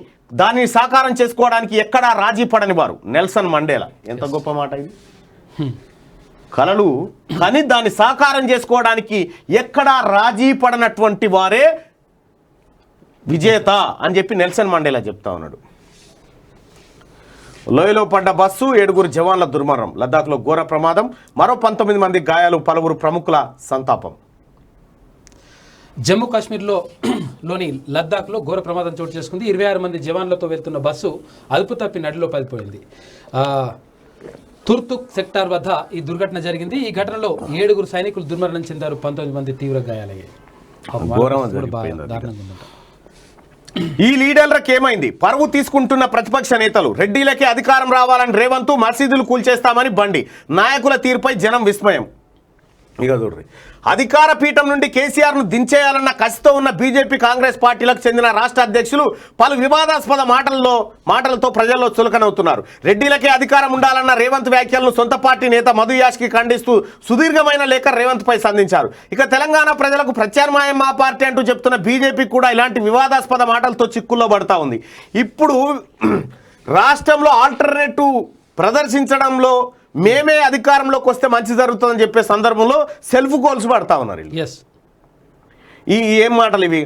దాన్ని సాకారం చేసుకోవడానికి ఎక్కడా రాజీ పడని వారు నెల్సన్ మండేలా. ఎంత గొప్ప మాట ఇది. కలలు కానీ దాన్ని సాకారం చేసుకోవడానికి ఎక్కడా రాజీ పడనటువంటి వారే విజేత అని చెప్పి నెల్సన్ మండేలా చెప్తా ఉన్నాడు. లోయలో పడ్డ బస్సు, 7 జవాన్ల దుర్మరణం, లద్దాఖ్లో ఘోర ప్రమాదం, మరో 19 మంది గాయాలు, పలువురు ప్రముఖుల సంతాపం. జమ్మూ కాశ్మీర్లో లోని లద్దాఖ్లో ఘోర ప్రమాదం చోటు చేసుకుంది. 26 మంది జవాన్లతో వెళ్తున్న బస్సు అదుపు తప్పి నడిలో పడిపోయింది. తుర్తుక్ సెక్టార్ వద్ద ఈ దుర్ఘటన జరిగింది. ఈ ఘటనలో 7 సైనికులు దుర్మరణం చెందారు, 19 మంది తీవ్ర గాయాలయ్యాయి. దారుణంగా ఉందంట. ఈ లీడర్లకు ఏమైంది? పరువు తీసుకుంటున్న ప్రతిపక్ష నేతలు. రెడ్డిలకే అధికారం రావాలని రేవంత్, మసీదులు కూల్చేస్తామని బండి. నాయకుల తీరుపై జనం విస్మయం. ఇక చూడ్రి, అధికార పీఠం నుండి కేసీఆర్ను దించేయాలన్న కసితో ఉన్న బీజేపీ, కాంగ్రెస్ పార్టీలకు చెందిన రాష్ట్ర అధ్యక్షులు పలు వివాదాస్పద మాటలతో ప్రజల్లో చులకనవుతున్నారు. రెడ్డిలకే అధికారం ఉండాలన్న రేవంత్ వ్యాఖ్యలను సొంత పార్టీ నేత మధు యాష్కి ఖండిస్తూ సుదీర్ఘమైన లేఖ రేవంత్ పై సంధించారు. ఇక తెలంగాణ ప్రజలకు ప్రత్యామ్నాయం మా పార్టీ అంటూ చెప్తున్న బీజేపీ కూడా ఇలాంటి వివాదాస్పద మాటలతో చిక్కుల్లో పడతా ఉంది. ఇప్పుడు రాష్ట్రంలో ఆల్టర్నేటివ్ ప్రదర్శించడంలో మేమే అధికారంలోకి వస్తే మంచి జరుగుతుందని చెప్పే సందర్భంలో సెల్ఫ్ గోల్స్ పడతా ఉన్నారు. ఈ ఏం మాటలు ఇవి?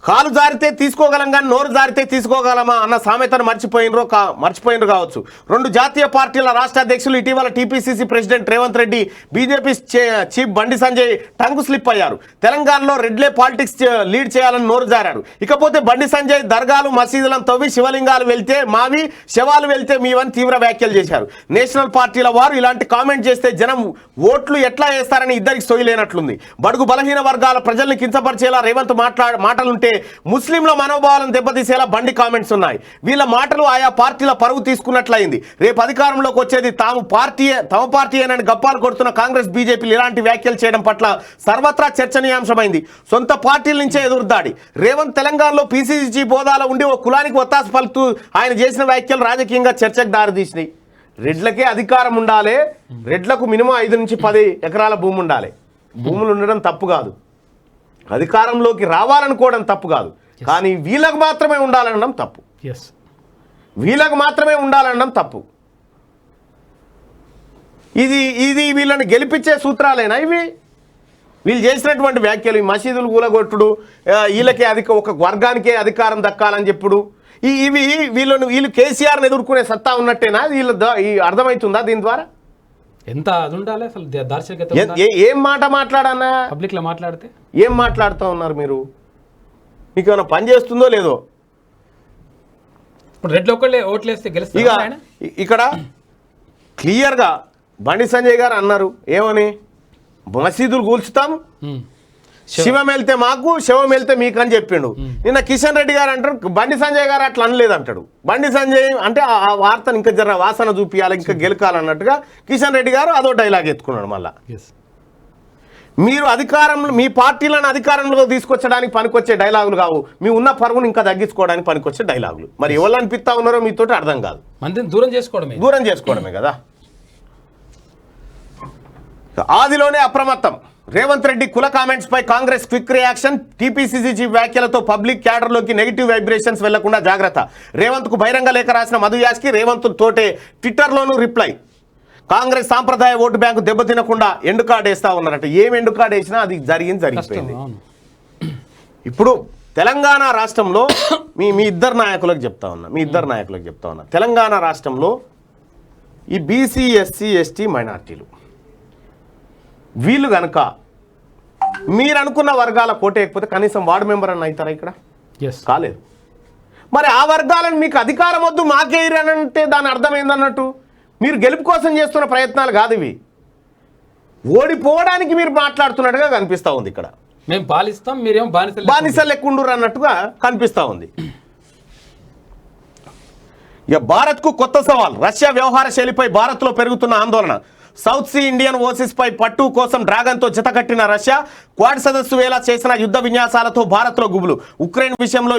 కాలు జారితే తీసుకోగలం కానీ నోరు జారితే తీసుకోగలమా అన్న సామెతను మర్చిపోయినరు కావచ్చు. 2 జాతీయ పార్టీల రాష్ట్ర అధ్యక్షులు ఇటీవల TPCC president Revanth Reddy, BJP chief Bandi Sanjay టంగు స్లిప్ అయ్యారు. తెలంగాణలో రెడ్లే పాలిటిక్స్ లీడ్ చేయాలని నోరు జారారు. ఇకపోతే బండి సంజయ్ దర్గాలు, మసీదులను తవ్వి శివలింగాలు వెళ్తే మావి, శవాలు వెళ్తే మీవని తీవ్ర వ్యాఖ్యలు చేశారు. నేషనల్ పార్టీల వారు ఇలాంటి కామెంట్ చేస్తే జనం ఓట్లు ఎట్లా వేస్తారని ఇద్దరికి సొయ్యలేనట్లుంది. బడుగు బలహీన వర్గాల ప్రజల్ని కించపరిచేలా రేవంత్ మాటలుంటే ముస్లింల మనోభావాలను దెబ్బతీసేలా బండి కామెంట్స్ ఉన్నాయి. వీళ్ళ మాటలు ఆయా పార్టీల పరువు తీసుకున్నట్లయింది. రేపు అధికారంలోకి వచ్చేది తమ పార్టీయేనని గప్పాలు కొడుతున్న కాంగ్రెస్, బీజేపీలు ఇలాంటి వ్యాఖ్యలు చేయడం పట్ల సర్వత్రా చర్చనీయాంశమైంది. సొంత పార్టీల నుంచే ఎదురుదాడి. రేవంత్ తెలంగాణలో పీసీసీ చీఫ్ హోదాలో ఉండి ఓ కులానికి ఒత్తాస పలుకుతూ ఆయన చేసిన వ్యాఖ్యలు రాజకీయంగా చర్చకు దారితీసినాయి. రెడ్లకే అధికారం ఉండాలి, రెడ్లకు మినిమం 5 నుంచి 10 ఎకరాల భూమి ఉండాలి. భూములు ఉండడం తప్పు కాదు, అధికారంలోకి రావాలనుకోవడం తప్పు కాదు, కానీ వీళ్ళకు మాత్రమే ఉండాలనడం తప్పు. వీళ్ళకు మాత్రమే ఉండాలనడం తప్పు. ఇది వీళ్ళని గెలిపించే సూత్రాలేనా ఇవి? వీళ్ళు చేసినటువంటి వ్యాఖ్యలు, ఈ మసీదులు కూలగొట్టుడు, వీళ్ళకే ఒక వర్గానికే అధికారం దక్కాలని చెప్పుడు, వీళ్ళు కేసీఆర్ని ఎదుర్కొనే సత్తా ఉన్నట్టేనా? అర్థమవుతుందా దీని ద్వారా? ఎంత అది ఉండాలి అసలు దార్శనికత? ఏం మాట మాట్లాడన్నా? పబ్లిక్ లో మాట్లాడితే ఏం మాట్లాడుతూ ఉన్నారు మీరు? మీకు ఏమైనా పని చేస్తుందో లేదో? ఇప్పుడు రెడ్లు ఒకళ్ళే ఓట్లేస్తే గెలుస్తారు. ఇక్కడ క్లియర్గా బండి సంజయ్ గారు అన్నారు ఏమని, మసీదులు కూల్చుతాం, శివం వెళ్తే మాకు, శవం వెళ్తే మీకు అని చెప్పిండు. నిన్న కిషన్ రెడ్డి గారు అంటారు, బండి సంజయ్ గారు అట్లా అనలేదు అంటాడు. బండి సంజయ్ అంటే ఆ వార్తను ఇంకా జర వాసన చూపించాలి, ఇంకా గెలకాలన్నట్టుగా కిషన్ రెడ్డి గారు అదో డైలాగ్ ఎత్తుకున్నాడు. మళ్ళా మీరు మీ పార్టీలను అధికారంలో తీసుకొచ్చడానికి పనికొచ్చే డైలాగులు కావు, మీ ఉన్న పరుగును ఇంకా తగ్గించుకోవడానికి పనికొచ్చే డైలాగులు. మరి ఎవరు అనిపిస్తా ఉన్నారో మీతో అర్థం కాదు. మందిని దూరం చేసుకోవడమే కదా. ఆదిలోనే అప్రమత్తం. రేవంత్ రెడ్డి కుల కామెంట్స్ పై Congress quick reaction. TPCC chief వ్యాఖ్యలతో పబ్లిక్ క్యాడర్లోకి నెగిటివ్ వైబ్రేషన్స్ వెళ్లకుండా జాగ్రత్త. రేవంత్ కు బహిరంగ లేఖ రాసిన మధు యాష్కి రేవంత్ తోటే ట్విట్టర్లోనూ రిప్లై. కాంగ్రెస్ సాంప్రదాయ ఓటు బ్యాంకు దెబ్బతినకుండా ఎండు కార్డు వేస్తా ఉన్నారట. ఏం ఎండు కార్డు వేసినా అది జరిగిపోయింది. ఇప్పుడు తెలంగాణ రాష్ట్రంలో మీ ఇద్దరు నాయకులకు చెప్తా ఉన్నా, తెలంగాణ రాష్ట్రంలో ఈ బీసీ, ఎస్సీ, ఎస్టీ, మైనార్టీలు వీళ్ళు కనుక మీరు అనుకున్న వర్గాల కోటేయకపోతే కనీసం వార్డు మెంబర్ అన్న అవుతారా? ఇక్కడ కాలేదు. మరి ఆ వర్గాలను మీకు అధికారం వద్దు మాకేయరనంటే దాని అర్థం ఏందన్నట్టు? మీరు గెలుపు కోసం చేస్తున్న ప్రయత్నాలు కాదు ఇవి. ఓడిపోవడానికి మీరు మాట్లాడుతున్నట్టుగా కనిపిస్తూ ఉంది ఇక్కడ. మేము పాలిస్తాం, మీరేమో బానిసలు ఎక్కుండురు అన్నట్టుగా కనిపిస్తూ ఉంది. ఇక భారత్కు కొత్త సవాల్. రష్యా వ్యవహార శైలిపై భారత్లో పెరుగుతున్న ఆందోళన. సౌత్ సీ ఇండియన్ ఓసిస్ పై పట్టు కోసం డ్రాగన్తో జతకట్టిన రష్యా. క్వాడ్ సదస్సు వేళ చేసిన యుద్ధ విన్యాసాలతో భారత్లో గుబులు. ఉక్రెయిన్ విషయంలో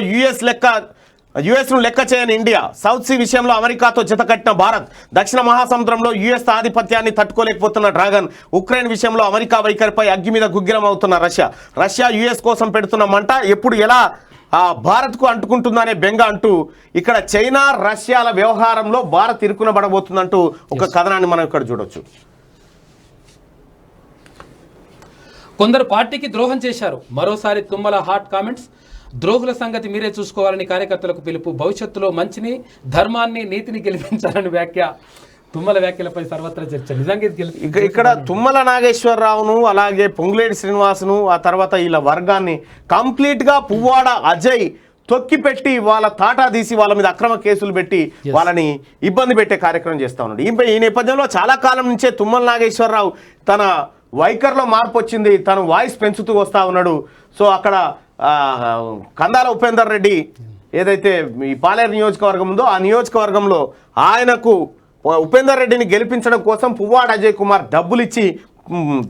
యుఎస్ను లెక్క చేయని ఇండియా. సౌత్ సీ విషయంలో అమెరికాతో జతకట్టిన భారత్. దక్షిణ మహాసముద్రంలో యుఎస్ ఆధిపత్యాన్ని తట్టుకోలేకపోతున్న డ్రాగన్. ఉక్రెయిన్ విషయంలో అమెరికా వైఖరిపై అగ్గి మీద గుగ్గిరం అవుతున్న రష్యా యుఎస్ కోసం పెడుతున్న మంట ఎప్పుడు ఎలా భారత్కు అంటుకుంటుందనే బెంగ అంటూ ఇక్కడ చైనా రష్యాల వ్యవహారంలో భారత్ ఇరుకునబడబోతుందంటూ ఒక కథనాన్ని మనం ఇక్కడ చూడొచ్చు. కొందరు పార్టీకి ద్రోహం చేశారు. మరోసారి తుమ్మల హాట్ కామెంట్స్. ద్రోహుల సంగతి మీరే చూసుకోవాలని కార్యకర్తలకు పిలుపు. భవిష్యత్తులో మంచిని, ధర్మాన్ని, నీతిని గెలిపించాలని వ్యాఖ్య. తుమ్మల వ్యాఖ్యలపై సర్వత్రా చర్చ. నిజంగా ఇక్కడ తుమ్మల నాగేశ్వరరావును, అలాగే పొంగులేటి శ్రీనివాసును, ఆ తర్వాత వీళ్ళ వర్గాన్ని కంప్లీట్గా పువ్వాడ అజయ్ తొక్కిపెట్టి వాళ్ళ తాటా తీసి వాళ్ళ మీద అక్రమ కేసులు పెట్టి వాళ్ళని ఇబ్బంది పెట్టే కార్యక్రమం చేస్తూ ఉన్నాడు. ఈ నేపథ్యంలో చాలా కాలం నుంచే తుమ్మల నాగేశ్వరరావు తన వైఖరిలో మార్పు వచ్చింది. తను వాయిస్ పెంచుతూ వస్తూ ఉన్నాడు. సో అక్కడ కందాల ఉపేందర్ రెడ్డి ఏదైతే ఈ పాలేరు నియోజకవర్గం ఉందో ఆ నియోజకవర్గంలో ఆయనకు ఉపేందర్ రెడ్డిని గెలిపించడం కోసం పువ్వాడ అజయ్ కుమార్ డబ్బులు ఇచ్చి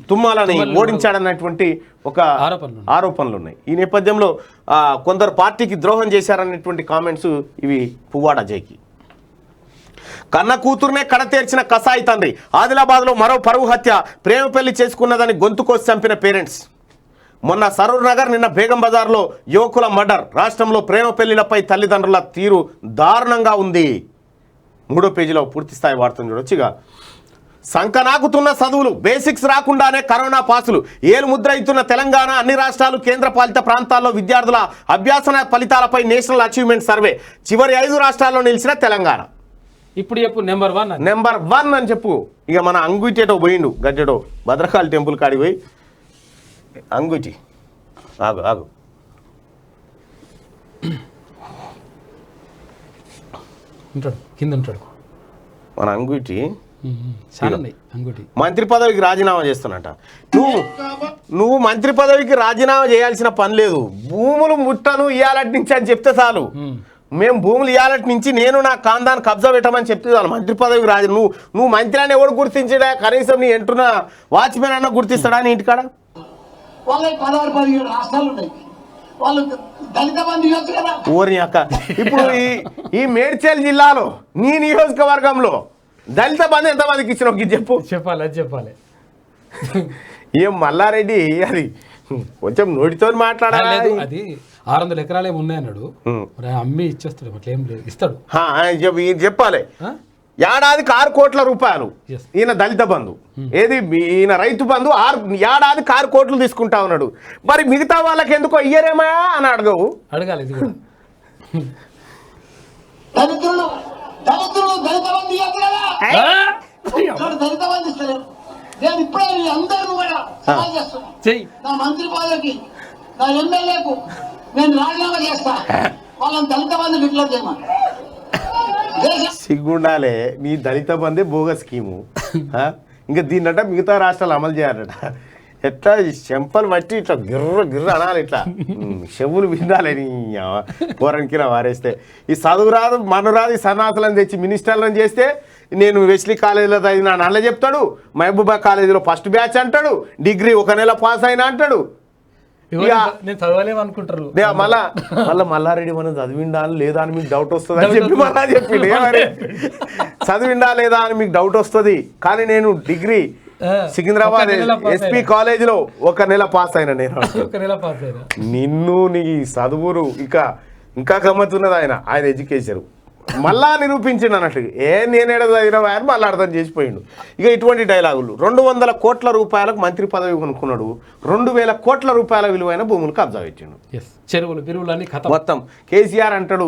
తుమ్మలని ఓడించాడన్నటువంటి ఒక ఆరోపణలు ఉన్నాయి. ఈ నేపథ్యంలో కొందరు పార్టీకి ద్రోహం చేశారనేటువంటి కామెంట్స్ ఇవి పువ్వాడ అజయ్కి. కన్న కూతురునే కడతేర్చిన కసాయి తండ్రి. ఆదిలాబాద్లో మరో పరువు హత్య. ప్రేమ పెళ్లి చేసుకున్నదని గొంతుకోసి చంపిన పేరెంట్స్. మొన్న సరూర్ నగర్, నిన్న బేగం బజార్లో యువకుల మర్డర్. రాష్ట్రంలో ప్రేమ పెళ్లిలపై తల్లిదండ్రుల తీరు దారుణంగా ఉంది. 3వ పేజీలో పూర్తి స్థాయి వార్తను చూడొచ్చుగా. సంకనాకుతున్న చదువులు. బేసిక్స్ రాకుండానే కరోనా పాసులు. ఏలు ముద్ర ఇస్తున్న తెలంగాణ. అన్ని రాష్ట్రాలు, కేంద్ర పాలిత ప్రాంతాల్లో విద్యార్థుల అభ్యాసన ఫలితాలపై నేషనల్ అచీవ్మెంట్ సర్వే. చివరి 5 రాష్ట్రాల్లో నిలిచిన తెలంగాణ. ఇప్పుడు చెప్పు నెంబర్ 1 అని చెప్పు. ఇక మన అంగుటేటో పోయిండు, గడ్డెటో భద్రకాళి టెంపుల్ కాడికి పోయి అంగుటి ఆగు కింద ఉంటాడు మన అంగుటి. అంగుటి మంత్రి పదవికి రాజీనామా చేస్తున్నట. నువ్వు మంత్రి పదవికి రాజీనామా చేయాల్సిన పని లేదు. భూములు ముట్టను ఇయ్యాలటి నుంచి అని చెప్తే చాలు. మేము భూములు ఇయ్యాలటి నుంచి నేను నా కాందాన్ని కబ్జా పెట్టమని చెప్తే చాలు. మంత్రి పదవికి రాజు నువ్వు మంత్రి అని ఎవడు గుర్తించడా? కనీసం నీ ఎంటున్న వాచ్మెన్ అన్న గుర్తిస్తాడా నీ ఇంటికాడ? ఓరి అక్క, ఇప్పుడు ఈ మేడ్చల్ జిల్లాలో నీ నియోజకవర్గంలో దళిత బంధు ఎంతమందికి ఇచ్చిన చెప్పాలి. ఏం మల్లారెడ్డి అది కొంచెం నోటితో మాట్లాడాలి. అది 600 ఎకరాలు ఏమి ఉన్నాయన్నాడు. అమ్మి ఇచ్చేస్తాడు, అట్లా ఏం లేదు, ఇస్తాడు. చెప్పాలి. ఏడాదికి 6 కోట్ల రూపాయలు ఈయన దళిత బంధు. ఏది ఈయన రైతు బంధు ఏడాదికి 6 కోట్లు తీసుకుంటా ఉన్నాడు. మరి మిగతా వాళ్ళకి ఎందుకో ఇయ్యరేమా అని అడగాలి. ఇది కూడా మంత్రి పదవికి, నా ఎమ్మెల్యేకు నేను రాజీనామా చేస్తా. వాళ్ళని దళిత బంధు డిక్లేర్ చేయమని. సిగ్గుండాలే, నీ దళిత బంధే బోగస్ స్కీము. ఇంకా దీన్నట మిగతా రాష్ట్రాలు అమలు చేయాలట. ఎట్లా చెంపలు బట్టి ఇట్లా గిర్ర అనాలి, ఇట్లా చెవులు వినాలి. నీ కూరనికి వారేస్తే ఈ చదువు రాదు మనురాదు ఈ సన్నాసులను తెచ్చి మినిస్టర్లను చేస్తే నేను వెస్లీ కాలేజీలో చదివినా నల్ల చెప్తాడు, మహబూబా కాలేజీలో ఫస్ట్ బ్యాచ్ అంటాడు, డిగ్రీ 1 నెల పాస్ అయినా అంటాడు. చదవలేమనుకుంటారు. మళ్ళా మల్లారెడ్డి మనం చదివిండా లేదా అని మీకు డౌట్ వస్తుంది అని చెప్పి మళ్ళా చెప్పిండు. చదివిండా లేదా అని మీకు డౌట్ వస్తుంది, కానీ నేను డిగ్రీ సికింద్రాబాద్ ఎస్పీ కాలేజీలో 1 నెల పాస్ అయినా. నేను నిన్ను నీ చదువురు ఇంకా గమ్మతున్నది ఆయన ఎడ్యుకేషన్ మళ్ళా నిరూపించిండు అన్నట్టు. నేనేడ చదివినవా అని మళ్ళీ అర్థం చేసిపోయిండు. ఇక ఇటువంటి డైలాగులు. 200 కోట్ల రూపాయలకు మంత్రి పదవి కొనుక్కున్నాడు. 2000 కోట్ల రూపాయల విలువైన భూములు కబ్జా పెట్టిండు. చెరువులు బిరువులన్నీ మొత్తం. కేసీఆర్ అంటాడు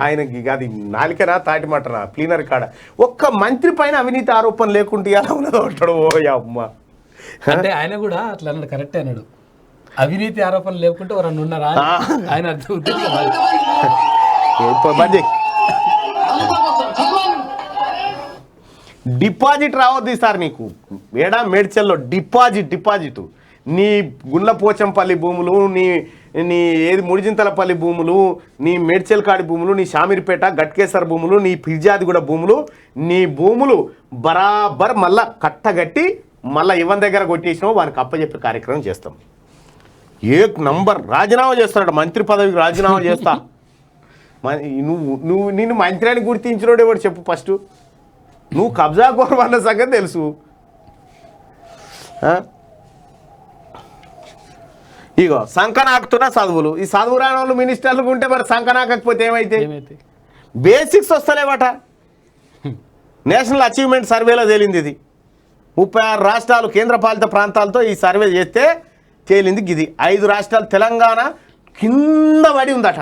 ఆయనకి అది నాలికనా తాటిమటనా క్లీనర్ కాడ ఒక్క మంత్రి పైన అవినీతి ఆరోపణ లేకుంటే ఎలా ఉన్నదో అంటాడు. ఓ అమ్మ, అంటే ఆయన కూడా అట్లా అన్నాడు, కరెక్టే అన్నాడు. అవినీతి ఆరోపణ లేకుంటే ఎవరన్నా ఉన్నారా ఆయన డిపాజిట్ రావద్దు సార్ నీకు ఏడా మేడ్చల్లో డిపాజిట్ నీ గుండ్లపోచంపల్లి భూములు నీ నీ ఏది ముడిజింతలపల్లి భూములు నీ మేడ్చల్ కాడి భూములు నీ షామీర్పేట గట్కేసర్ భూములు నీ ఫిర్జాదిగూడ భూములు నీ భూములు బరాబర్ మళ్ళా కట్టగట్టి మళ్ళీ ఇవన్ దగ్గర కొట్టేసినావు వానికి అప్పచెప్పే కార్యక్రమం చేస్తాం. నంబర్ రాజీనామా చేస్తాడు, మంత్రి పదవికి రాజీనామా చేస్తా. నువ్వు నిన్ను మంత్రి అని గుర్తించినోడు ఎవడు చెప్పు ఫస్ట్. నువ్వు కబ్జా కోరవన్న సంగతి తెలుసు. ఇగో సంకనాకుతున్న చదువులు, ఈ చదువు రాని వాళ్ళు మినిస్టర్లు ఉంటే మరి సంకనాకపోతే ఏమైతే? బేసిక్స్ వస్తలేవట. నేషనల్ అచీవ్మెంట్ సర్వేలో తేలింది ఇది. 36 రాష్ట్రాలు కేంద్రపాలిత ప్రాంతాలతో ఈ సర్వే చేస్తే తేలింది ఇది. 5 రాష్ట్రాలు తెలంగాణ కింద పడి ఉందట.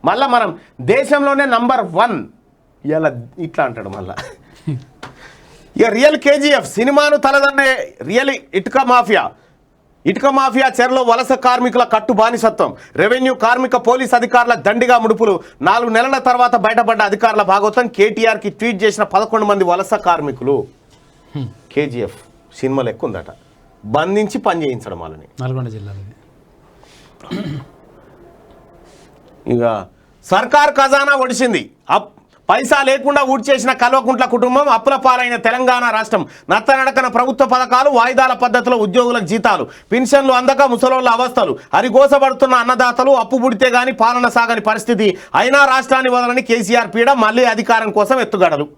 మళ్ళా మనం దేశంలోనే నంబర్ 1 ఇలా ఇట్లా అంటాడు మళ్ళా. ఇక రియల్ కేజీఎఫ్ సినిమాను తలదన్నే రియల్ ఇటుక మాఫియా చెరలో వలస కార్మికుల కట్టు బానిసత్వం, రెవెన్యూ కార్మిక పోలీస్ అధికారుల దండిగా ముడుపులు, 4 నెలల తర్వాత బయటపడ్డ అధికారుల భాగవతం, కేటీఆర్కి ట్వీట్ చేసిన 11 మంది వలస కార్మికులు. కేజీఎఫ్ సినిమా లెక్క ఉందట. బంధించి పని చేయించడం వాళ్ళని. నల్గొండ జిల్లాలో ఇక సర్కార్ ఖజానా ఒడిసింది. పైసా లేకుండా ఊడ్చేసిన కల్వకుంట్ల కుటుంబం, అప్పుల పాలైన తెలంగాణ రాష్ట్రం, నత్తనడకన ప్రభుత్వ పథకాలు, వాయిదాల పద్ధతిలో ఉద్యోగులకు జీతాలు, పెన్షన్లు అందక ముసలోళ్ళ అవస్థలు, అరిగోసబడుతున్న అన్నదాతలు, అప్పు పుడితే గాని పాలన సాగని పరిస్థితి. అయినా రాష్ట్రాన్ని వదలని కేసీఆర్ పీడ, మళ్లీ అధికారం కోసం ఎత్తుగడలు.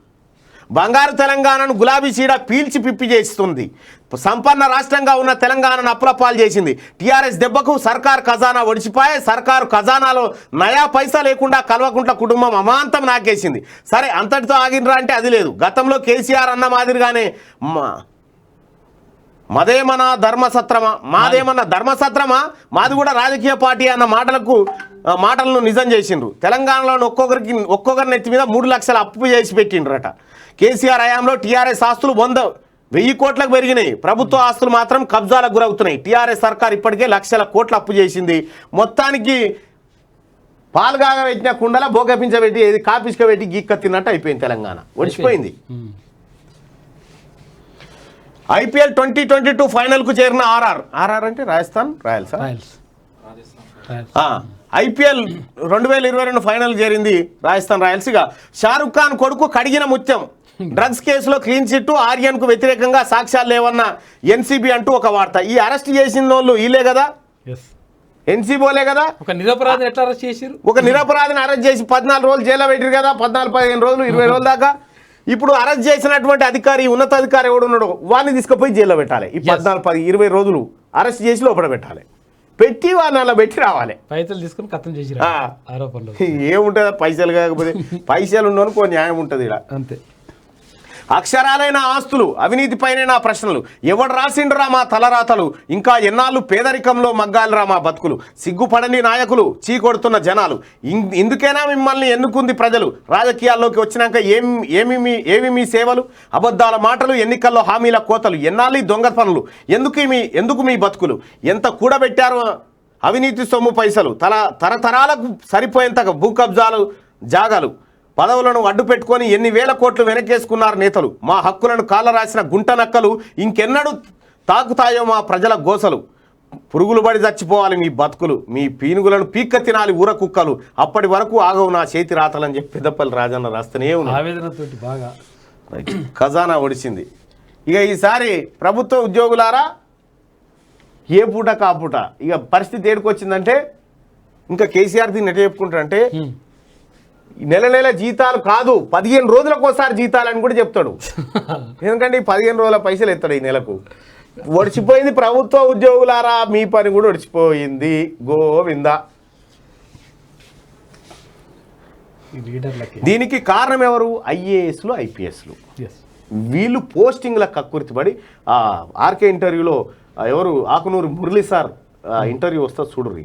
బంగారు తెలంగాణను గులాబీ చీడ పీల్చి పిప్పి చేస్తుంది. సంపన్న రాష్ట్రంగా ఉన్న తెలంగాణను అప్పులపాలు చేసింది. టీఆర్ఎస్ దెబ్బకు సర్కార్ ఖజానా ఒడిచిపోయే. సర్కారు ఖజానాలో నయా పైసా లేకుండా కల్వకుంట్ల కుటుంబం అమాంతం నాకేసింది. సరే అంతటితో ఆగినరా అంటే అది లేదు. గతంలో కేసీఆర్ అన్న మాదిరిగానే మదేమన్నా ధర్మసత్రమా, మాదేమన్నా ధర్మసత్రమా, మాది కూడా రాజకీయ పార్టీ అన్న మాటలను నిజం చేసిండ్రు. తెలంగాణలోని ఒక్కొక్కరి నెత్తి మీద 3 లక్షల అప్పు చేసి పెట్టిండ్రట. కేసీఆర్ హయాంలో టీఆర్ఎస్ ఆస్తులు 1,000 కోట్లకు పెరిగినాయి. ప్రభుత్వ ఆస్తులు మాత్రం కబ్జాలకు గురవుతున్నాయి. టీఆర్ఎస్ సర్కార్ ఇప్పటికే లక్షల కోట్ల అప్పు చేసింది. మొత్తానికి పాలుగాగా పెట్టిన కుండల బోగపించబెట్టి ఏది కాపిసుకబెట్టి గీక్క తిన్నట్టు అయిపోయింది. తెలంగాణ ఒడిచిపోయింది. ఐపీఎల్ 2022 ఫైనల్కు చేరిన ఆర్ఆర్ అంటే రాజస్థాన్ రాయల్స్. ఐపీఎల్ 2022 ఫైనల్ చేరింది రాజస్థాన్ రాయల్స్. ఇక షారుఖ్ ఖాన్ కొడుకు కడిగిన ముత్యం, డ్రగ్స్ కేసులో క్లీన్ చిట్టు, ఆర్యన్కు వ్యతిరేకంగా సాక్ష్యాలు లేవన్న ఎన్సీబీ అంటూ ఒక వార్త. ఈ అరెస్ట్ చేసిన వాళ్ళు వీళ్ళే కదా, ఎన్సీబీలే కదా. ఒక నిరపరాధిని ఎట్లా అరెస్ట్ చేశారు? ఒక నిరపరాధిని అరెస్ట్ చేసి 14 రోజులు జైల్లో పెట్టారు కదా, 14-15 రోజులు 20 రోజుల దాకా. ఇప్పుడు అరెస్ట్ చేసినటువంటి అధికారి, ఉన్నతాధికారి ఎవడు ఉన్నాడో వాడిని తీసుకుపోయి జైల్లో పెట్టాలి. ఈ 14-20 రోజులు అరెస్ట్ చేసి లోపల పెట్టాలి. పెట్టి వాడిని అలా పెట్టి రావాలి. పైసలు తీసుకుని కథం చేసి ఆరోపణలు. ఏముంటుంది పైసలు కాకపోతే? పైసలు ఉన్నోని కొన్ని న్యాయం ఉంటుంది ఇక్కడ అంతే. అక్షరాలైన ఆస్తులు, అవినీతిపైనే నా ప్రశ్నలు, ఎవడు రాసిండ్రా మా తలరాతలు, ఇంకా ఎన్నాళ్ళు పేదరికంలో మగ్గాలిరా మా బతుకులు, సిగ్గుపడని నాయకులు, చీకొడుతున్న జనాలు, ఇందుకైనా మిమ్మల్ని ఎన్నుకుంది ప్రజలు, రాజకీయాల్లోకి వచ్చినాక ఏమి మీ సేవలు, అబద్ధాల మాటలు, ఎన్నికల్లో హామీల కోతలు, ఎన్నాళ్ళు దొంగ పనులు, ఎందుకు మీ బతుకులు, ఎంత కూడబెట్టారో అవినీతి సొమ్ము పైసలు, తరతరాలకు సరిపోయేంత భూ కబ్జాలు జాగాలు, పదవులను అడ్డు పెట్టుకొని ఎన్ని వేల కోట్లు వెనకేసుకున్నారు నేతలు, మా హక్కులను కాళ్ళ రాసిన గుంట నక్కలు, ఇంకెన్నడూ తాకుతాయో మా ప్రజల గోసలు, పురుగులు పడి చచ్చిపోవాలి మీ బతుకులు, మీ పీనుగులను పీక్క తినాలి ఊర కుక్కలు, అప్పటి వరకు ఆగవు నా చేతి రాతలని చెప్పి పెద్దపల్లి రాజన్న రాస్తూనే ఉన్నారు. ఆవేదనతోటి బాగా ఖజానా ఒడిచింది. ఇక ఈసారి ప్రభుత్వ ఉద్యోగులారా ఏ పూట కాపూట ఇక పరిస్థితి ఏడుకొచ్చిందంటే, ఇంకా కేసీఆర్ దీన్ని ఎట్లా చెప్పుకుంటారంటే, నెల జీతాలు కాదు 15 రోజులకు ఒకసారి జీతాలని కూడా చెప్తాడు. ఎందుకంటే 15 రోజుల పైసలు ఎత్తాడు ఈ నెలకు. ఒడిచిపోయింది ప్రభుత్వ ఉద్యోగులారా, మీ పని కూడా ఒడిచిపోయింది గోవిందా. దీనికి కారణం ఎవరు? ఐఏఎస్లు ఐపీఎస్లు. వీళ్ళు పోస్టింగ్ల కక్కుర్తిపడి ఆర్కే ఇంటర్వ్యూలో ఎవరు ఆకునూరు మురళి సార్ ఇంటర్వ్యూ వస్తా చూడరు.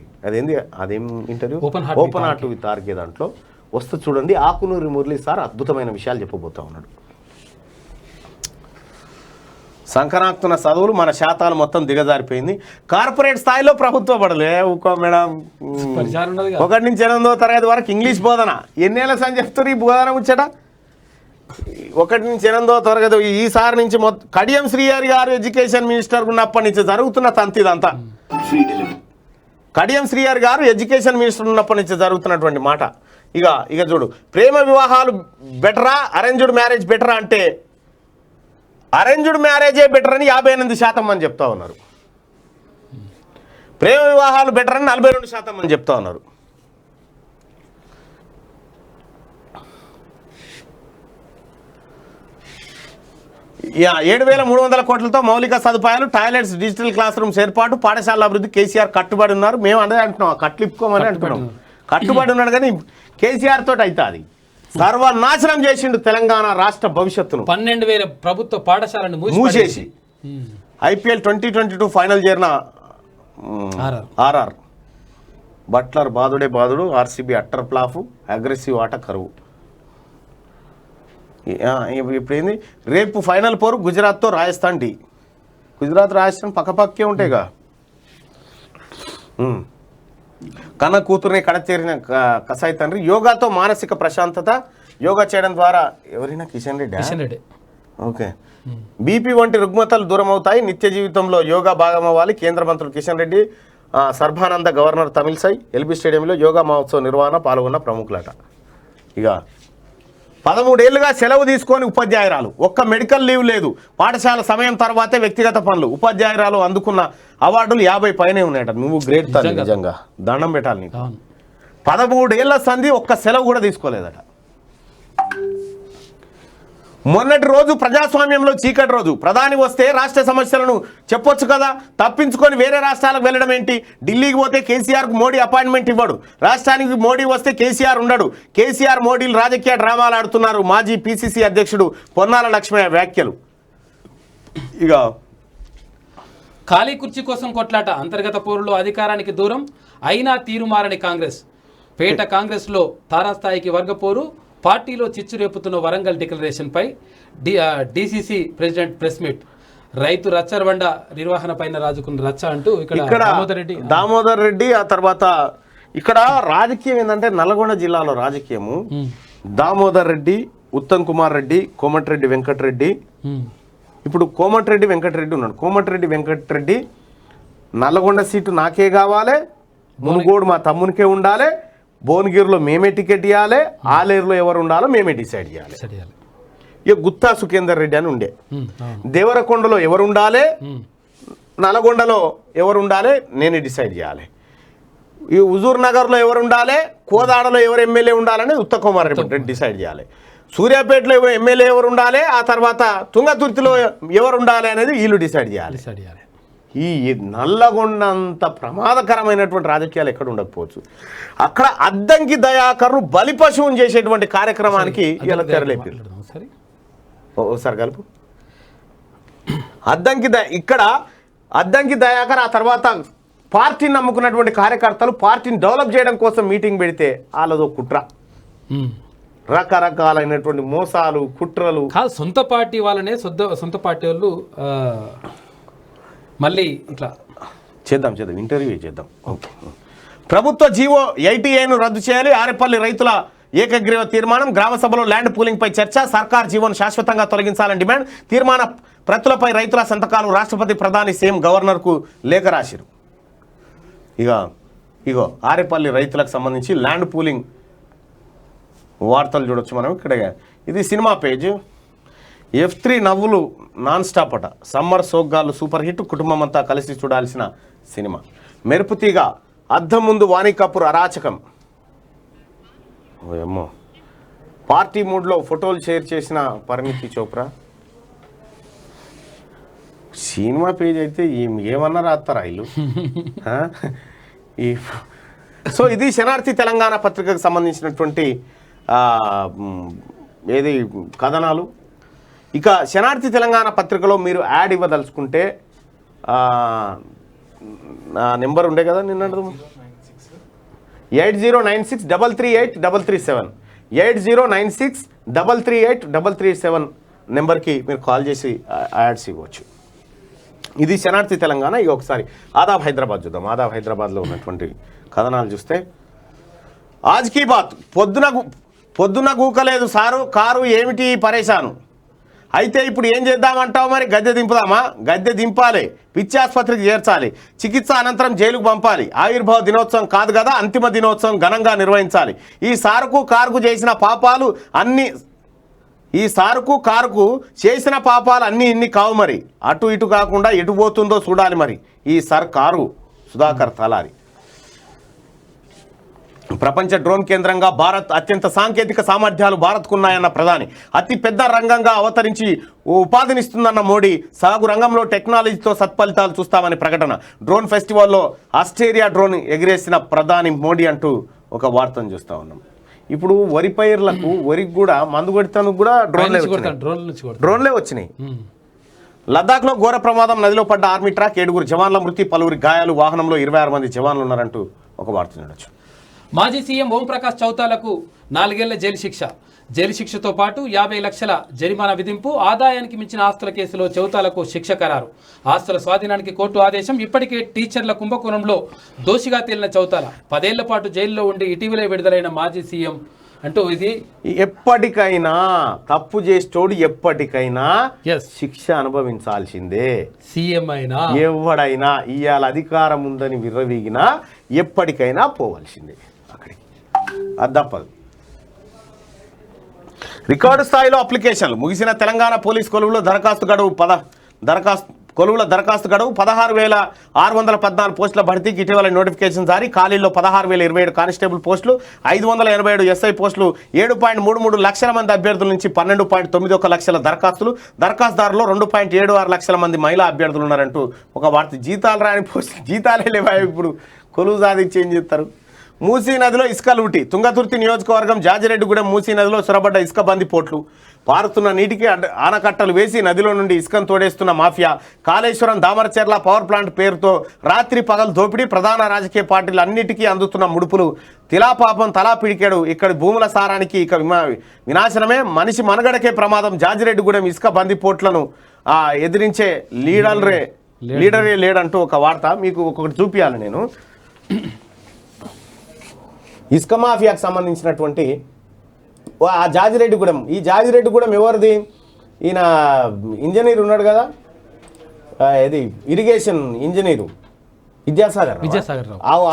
అదేం interview, open heart with RK దాంట్లో వస్తూ చూడండి. ఆకునూరి మురళి సార్ అద్భుతమైన విషయాలు చెప్పబోతా ఉన్నాడు. సంకనాక్తున్న చదువులు, మన శాతాలు మొత్తం దిగజారిపోయింది. కార్పొరేట్ స్థాయిలో ప్రభుత్వ పడలే ఊకో మేడం. 1 నుంచి 8వ తరగతి వరకు ఇంగ్లీష్ బోధన. ఎన్నేళ్ళ అని చెప్తారు ఈ బోధన ముచ్చట? 1 నుంచి 8వ తరగతి ఈసారి నుంచి కడియం శ్రీహరి గారు ఎడ్యుకేషన్ మినిస్టర్ ఉన్నప్పటి నుంచి జరుగుతున్న తంతి ఇదంతా. కడియం శ్రీహరి గారు ఎడ్యుకేషన్ మినిస్టర్ ఉన్నప్పటి నుంచి జరుగుతున్నటువంటి మాట. ఇక చూడు, ప్రేమ వివాహాలు బెటరా అరేంజ్డ్ మ్యారేజ్ బెటరా అంటే అరేంజ్డ్ మ్యారేజే బెటర్ అని 58% అని చెప్తా ఉన్నారు. ప్రేమ వివాహాలు బెటర్ అని 42% అని చెప్తా ఉన్నారు. యా 7,300 కోట్లతో మౌలిక సదుపాయాలు, టాయిలెట్స్, డిజిటల్ క్లాస్ రూమ్స్ ఏర్పాటు, పాఠశాల అభివృద్ధి కేసీఆర్ కట్టుబడి ఉన్నారు. మేము అదే అంటున్నాం, కట్లు ఇప్పుకోమని అంటున్నాం. కట్టుబడి ఉన్నాడు కానీ కేసీఆర్ తోటి అయితే అది సర్వనాశనం చేసిండు తెలంగాణ రాష్ట్ర భవిష్యత్తును. 12,000 ప్రభుత్వ పాఠశాలను మూసేసి IPL 2022 ఫైనల్ చేరిన ఆర్ఆర్ బట్లర్ బాదుడు, RCB అట్టర్ ప్లాఫ్, అగ్రెసివ్ ఆట కరువు. ఇప్పుడు ఏంది, రేపు ఫైనల్ పోరు గుజరాత్తో రాజస్థాన్ టీ. గుజరాత్ రాజస్థాన్ పక్కపక్కే ఉంటాయిగా. కన్న కూతురుని కడచేరిన కసాయి తండ్రి. యోగాతో మానసిక ప్రశాంతత. యోగా చేయడం ద్వారా ఎవరైనా కిషన్ రెడ్డి ఓకే. బీపీ వంటి రుగ్మతలు దూరం అవుతాయి. నిత్య జీవితంలో యోగా భాగం అవ్వాలి. కేంద్ర మంత్రులు కిషన్ రెడ్డి, సర్బానంద, గవర్నర్ తమిళసై ఎల్బీ స్టేడియంలో యోగా మహోత్సవ నిర్వహణ పాల్గొన్న ప్రముఖులట. ఇక 13 ఏళ్లుగా సెలవు తీసుకొని ఉపాధ్యాయురాలు, ఒక్క మెడికల్ లీవ్ లేదు. పాఠశాల సమయం తర్వాతే వ్యక్తిగత పనులు. ఉపాధ్యాయురాలు అందుకున్న అవార్డులు 50 పైనే ఉన్నాయట. నువ్వు గ్రేట్ తల్లి, నిజంగా దండం పెట్టాలి నీకు. 13 ఏళ్ల సంధి ఒక్క సెలవు కూడా తీసుకోలేదట. మొన్నటి రోజు ప్రజాస్వామ్యంలో చీకటి రోజు. ప్రధాని వస్తే రాష్ట్ర సమస్యలను చెప్పొచ్చు కదా, తప్పించుకొని వేరే రాష్ట్రాలకు వెళ్ళడం ఏంటి? ఢిల్లీకి పోతే కేసీఆర్కు మోడీ అపాయింట్మెంట్ ఇవ్వడు. రాష్ట్రానికి మోడీ వస్తే కేసీఆర్ ఉండడు. కేసీఆర్ మోడీలు రాజకీయ డ్రామాలు ఆడుతున్నారు. మాజీ PCC అధ్యక్షుడు పొన్నాల లక్ష్మయ్య వ్యాఖ్యలు. ఇక ఖాళీ కుర్చీ కోసం కొట్లాట. అంతర్గత పోరులో అధికారానికి దూరం అయినా తీరుమారని కాంగ్రెస్. పేట కాంగ్రెస్లో తారాస్థాయికి వర్గపోరు. పార్టీలో చిచ్చు రేపుతున్న వరంగల్ డిక్లరేషన్పై DCC ప్రెసిడెంట్ ప్రెస్ మీట్. రైతు రచ్చరబండ నిర్వహణ పైన రాజుకున్న రచ్చ అంటూ ఇక్కడ దామోదర్ రెడ్డి. ఆ తర్వాత ఇక్కడ రాజకీయం ఏంటంటే నల్గొండ జిల్లాలో రాజకీయము దామోదర్ రెడ్డి, ఉత్తమ్ కుమార్ రెడ్డి, కోమటిరెడ్డి వెంకటరెడ్డి. ఇప్పుడు కోమటిరెడ్డి వెంకటరెడ్డి ఉన్నాడు. కోమటిరెడ్డి వెంకటరెడ్డి నల్గొండ సీటు నాకే కావాలి, మునుగోడు మా తమ్మునికే ఉండాలి, భువనగిరిలో మేమే టికెట్ ఇవ్వాలి, ఆలేరులో ఎవరు ఉండాలో మేమే డిసైడ్ చేయాలి. ఇక గుత్తా సుఖేందర్ రెడ్డి అని ఉండే. దేవరకొండలో ఎవరు ఉండాలి, నల్గొండలో ఎవరు ఉండాలి నేనే డిసైడ్ చేయాలి. ఈ హుజూర్ నగర్లో ఎవరు ఉండాలి, కోదాడలో ఎవరు ఎమ్మెల్యే ఉండాలని ఉత్తమ్ కుమార్ రెడ్డి డిసైడ్ చేయాలి. సూర్యాపేటలో ఎమ్మెల్యే ఎవరు ఉండాలి, ఆ తర్వాత తుంగతుర్తిలో ఎవరు ఉండాలి అనేది వీళ్ళు డిసైడ్ చేయాలి. ఈ నల్లగొండంత ప్రమాదకరమైనటువంటి రాజకీయాలు ఎక్కడ ఉండకపోవచ్చు. అక్కడ అద్దంకి దయాకర్ను బలిపశువుని చేసేటువంటి కార్యక్రమానికి ఇలా తెరలేపారు. ఒకసారి కలుపు. ఇక్కడ అద్దంకి దయాకర్, ఆ తర్వాత పార్టీని నమ్ముకున్నటువంటి కార్యకర్తలు పార్టీని డెవలప్ చేయడం కోసం మీటింగ్ పెడితే వాళ్ళదో కుట్ర, రకరకాలైనటువంటి మోసాలు, కుట్రలు. సొంత పార్టీ వాళ్ళనే సొంత పార్టీ వాళ్ళు మళ్ళీ ఇట్లా చేద్దాం ఇంటర్వ్యూ చేద్దాం. ఓకే. ప్రభుత్వ జీవో 88ను రద్దు చేయాలి. ఆరేపల్లి రైతుల ఏకగ్రీవ తీర్మానం. గ్రామ సభలో ల్యాండ్ పూలింగ్పై చర్చ. సర్కార్ జీవోను శాశ్వతంగా తొలగించాలని డిమాండ్. తీర్మాన ప్రతులపై రైతుల సంతకాలు. రాష్ట్రపతి, ప్రధాని, సీఎం, గవర్నర్కు లేఖ రాశారు. ఇగో ఆరేపల్లి రైతులకు సంబంధించి ల్యాండ్ పూలింగ్ వార్తలు చూడొచ్చు మనం ఇక్కడ. ఇది సినిమా పేజ్. F3 నవ్వులు నాన్ స్టాప్ అట. సమ్మర్ సోగ్గాళ్ళు సూపర్ హిట్. కుటుంబం అంతా కలిసి చూడాల్సిన సినిమా. మెరుపుతీగ. అద్దం ముందు వాణి కపూర్ అరాచకం. ఏమో పార్టీ మూడ్లో ఫోటోలు షేర్ చేసిన పరిణితి చోప్రా. సినిమా పేజ్ అయితే ఏమన్నా రాస్తారా వీళ్ళు. సో ఇది శనార్థి తెలంగాణ పత్రికకు సంబంధించినటువంటి ఏది కథనాలు. ఇక శనార్థి తెలంగాణ పత్రికలో మీరు యాడ్ ఇవ్వదలుచుకుంటే నెంబర్ ఉండే కదా నిన్న 8096338337 8096338337 నెంబర్కి మీరు కాల్ చేసి యాడ్స్ ఇవ్వచ్చు. ఇది శనార్థి తెలంగాణ. ఇక ఒకసారి ఆదాబ్ హైదరాబాద్ చూద్దాం. ఆదాబ్ హైదరాబాద్లో ఉన్నటువంటి కథనాలు చూస్తే ఆజ్ కీ బాత్. పొద్దున్న గూకలేదు సారు, కారు ఏమిటి పరేశాను. అయితే ఇప్పుడు ఏం చేద్దామంటావు మరి? గద్దె దింపుదామా? గద్దె దింపాలి, పిచ్చి ఆసుపత్రికి చేర్చాలి, చికిత్స అనంతరం జైలుకు పంపాలి. ఆవిర్భావ దినోత్సవం కాదు కదా, అంతిమ దినోత్సవం ఘనంగా నిర్వహించాలి. ఈ సారుకు కారుకు చేసిన పాపాలు అన్నీ ఇన్ని కావు మరి. అటు ఇటు కాకుండా ఎటు పోతుందో చూడాలి మరి ఈ సర్కారు. సుధాకర్ తలారి. ప్రపంచ డ్రోన్ కేంద్రంగా భారత్ అత్యంత సాంకేతిక సామర్థ్యాలు భారత్కున్నాయన్న ప్రధాని. అతి పెద్ద రంగంగా అవతరించి ఉపాధినిస్తుందన్న మోడీ. సాగు రంగంలో టెక్నాలజీతో సత్ఫలితాలు చూస్తామని ప్రకటన. డ్రోన్ ఫెస్టివల్లో ఆస్ట్రేలియా డ్రోన్ ఎగిరేసిన ప్రధాని మోడీ అంటూ ఒక వార్తను చూస్తూ ఉన్నాం. ఇప్పుడు వరి పైర్లకు, వరికి కూడా మందు కొడతానికి కూడా డ్రోన్లే వచ్చినాయి. లద్దాఖ్లో ఘోర ప్రమాదం, నదిలో పడ్డ ఆర్మీ ట్రాక్, 7 జవాన్ల మృతి, పలువురి గాయాలు, వాహనంలో 26 మంది జవాన్లు ఉన్నారంటూ ఒక వార్త చూడొచ్చు. మాజీ సీఎం ఓంప్రకాష్ చౌతాలకు 4 ఏళ్ల జైలు శిక్ష. జైలు శిక్షతో పాటు 50 లక్షల జరిమానా విధింపు. ఆదాయానికి మించిన ఆస్తుల కేసులో చౌతాలకు శిక్ష ఖరారు. ఆస్తుల స్వాధీనానికి కోర్టు ఆదేశం. ఇప్పటికే టీచర్ల కుంభకోణంలో దోషిగా తేలిన చౌతాల 10 ఏళ్ల పాటు జైల్లో ఉండి ఇటీవలే విడుదలైన మాజీ సీఎం అంటూ ఇది ఎప్పటికైనా తప్పు చేసేటోడు ఎప్పటికైనా శిక్ష అనుభవించాల్సిందే. సీఎం అయినా ఎవడైనా ఇవాళ అధికారం ఉందని విర్రవీగినా ఎప్పటికైనా పోవాల్సిందే అక్కడికి. అది తప్పదు. రికార్డు స్థాయిలో అప్లికేషన్లు ముగిసిన తెలంగాణ పోలీస్ కొలువులో దరఖాస్తు గడువు 16,614 పోస్టుల భర్తీకి ఇటీవల నోటిఫికేషన్ జారీ. ఖాళీల్లో 16,027 కానిస్టేబుల్ పోస్టులు, 587 ఎస్ఐ పోస్టులు, 7.33 లక్షల మంది అభ్యర్థుల నుంచి 12.91 లక్షల దరఖాస్తులు. దరఖాస్తుదారులు 2.76 లక్షల మంది మహిళా అభ్యర్థులు ఉన్నారంటూ ఒక వార్త. జీతాలు రాని పోస్టులు, జీతాలే లేవా ఇప్పుడు? కొలువు సాధించి ఏం చేస్తారు? మూసీ నదిలో ఇసుక లూటి. తుంగతుర్తి నియోజకవర్గం జాజిరెడ్డిగూడెం మూసీ నదిలో చొరబడ్డ ఇసుక బందిపోట్లు. పారుతున్న నీటికి ఆనకట్టలు వేసి నదిలో నుండి ఇసుకను తోడేస్తున్న mafia. Kaleshwaram Damaracherla power plant పేరుతో రాత్రి పగలు దోపిడీ. ప్రధాన రాజకీయ పార్టీలు అన్నిటికీ అందుతున్న ముడుపులు. తిలాపాపం తలా పిడికాడు. ఇక్కడి భూముల సారానికి ఇక వినాశనమే. మనిషి మనుగడకే ప్రమాదం. జాజిరెడ్డిగూడెం ఇసుక బందిపోట్లను ఎదిరించే లీడరే లేడంటూ ఒక వార్త మీకు ఒకటి చూపించాలి నేను. ఇసుక మాఫియాకు సంబంధించినటువంటి ఆ జాజిరెడ్డిగూడెం, ఈ జాజిరెడ్డిగూడెం ఎవరిది? ఈయన ఇంజనీర్ ఉన్నాడు కదా, ఇది ఇరిగేషన్ ఇంజనీరు విద్యాసాగర్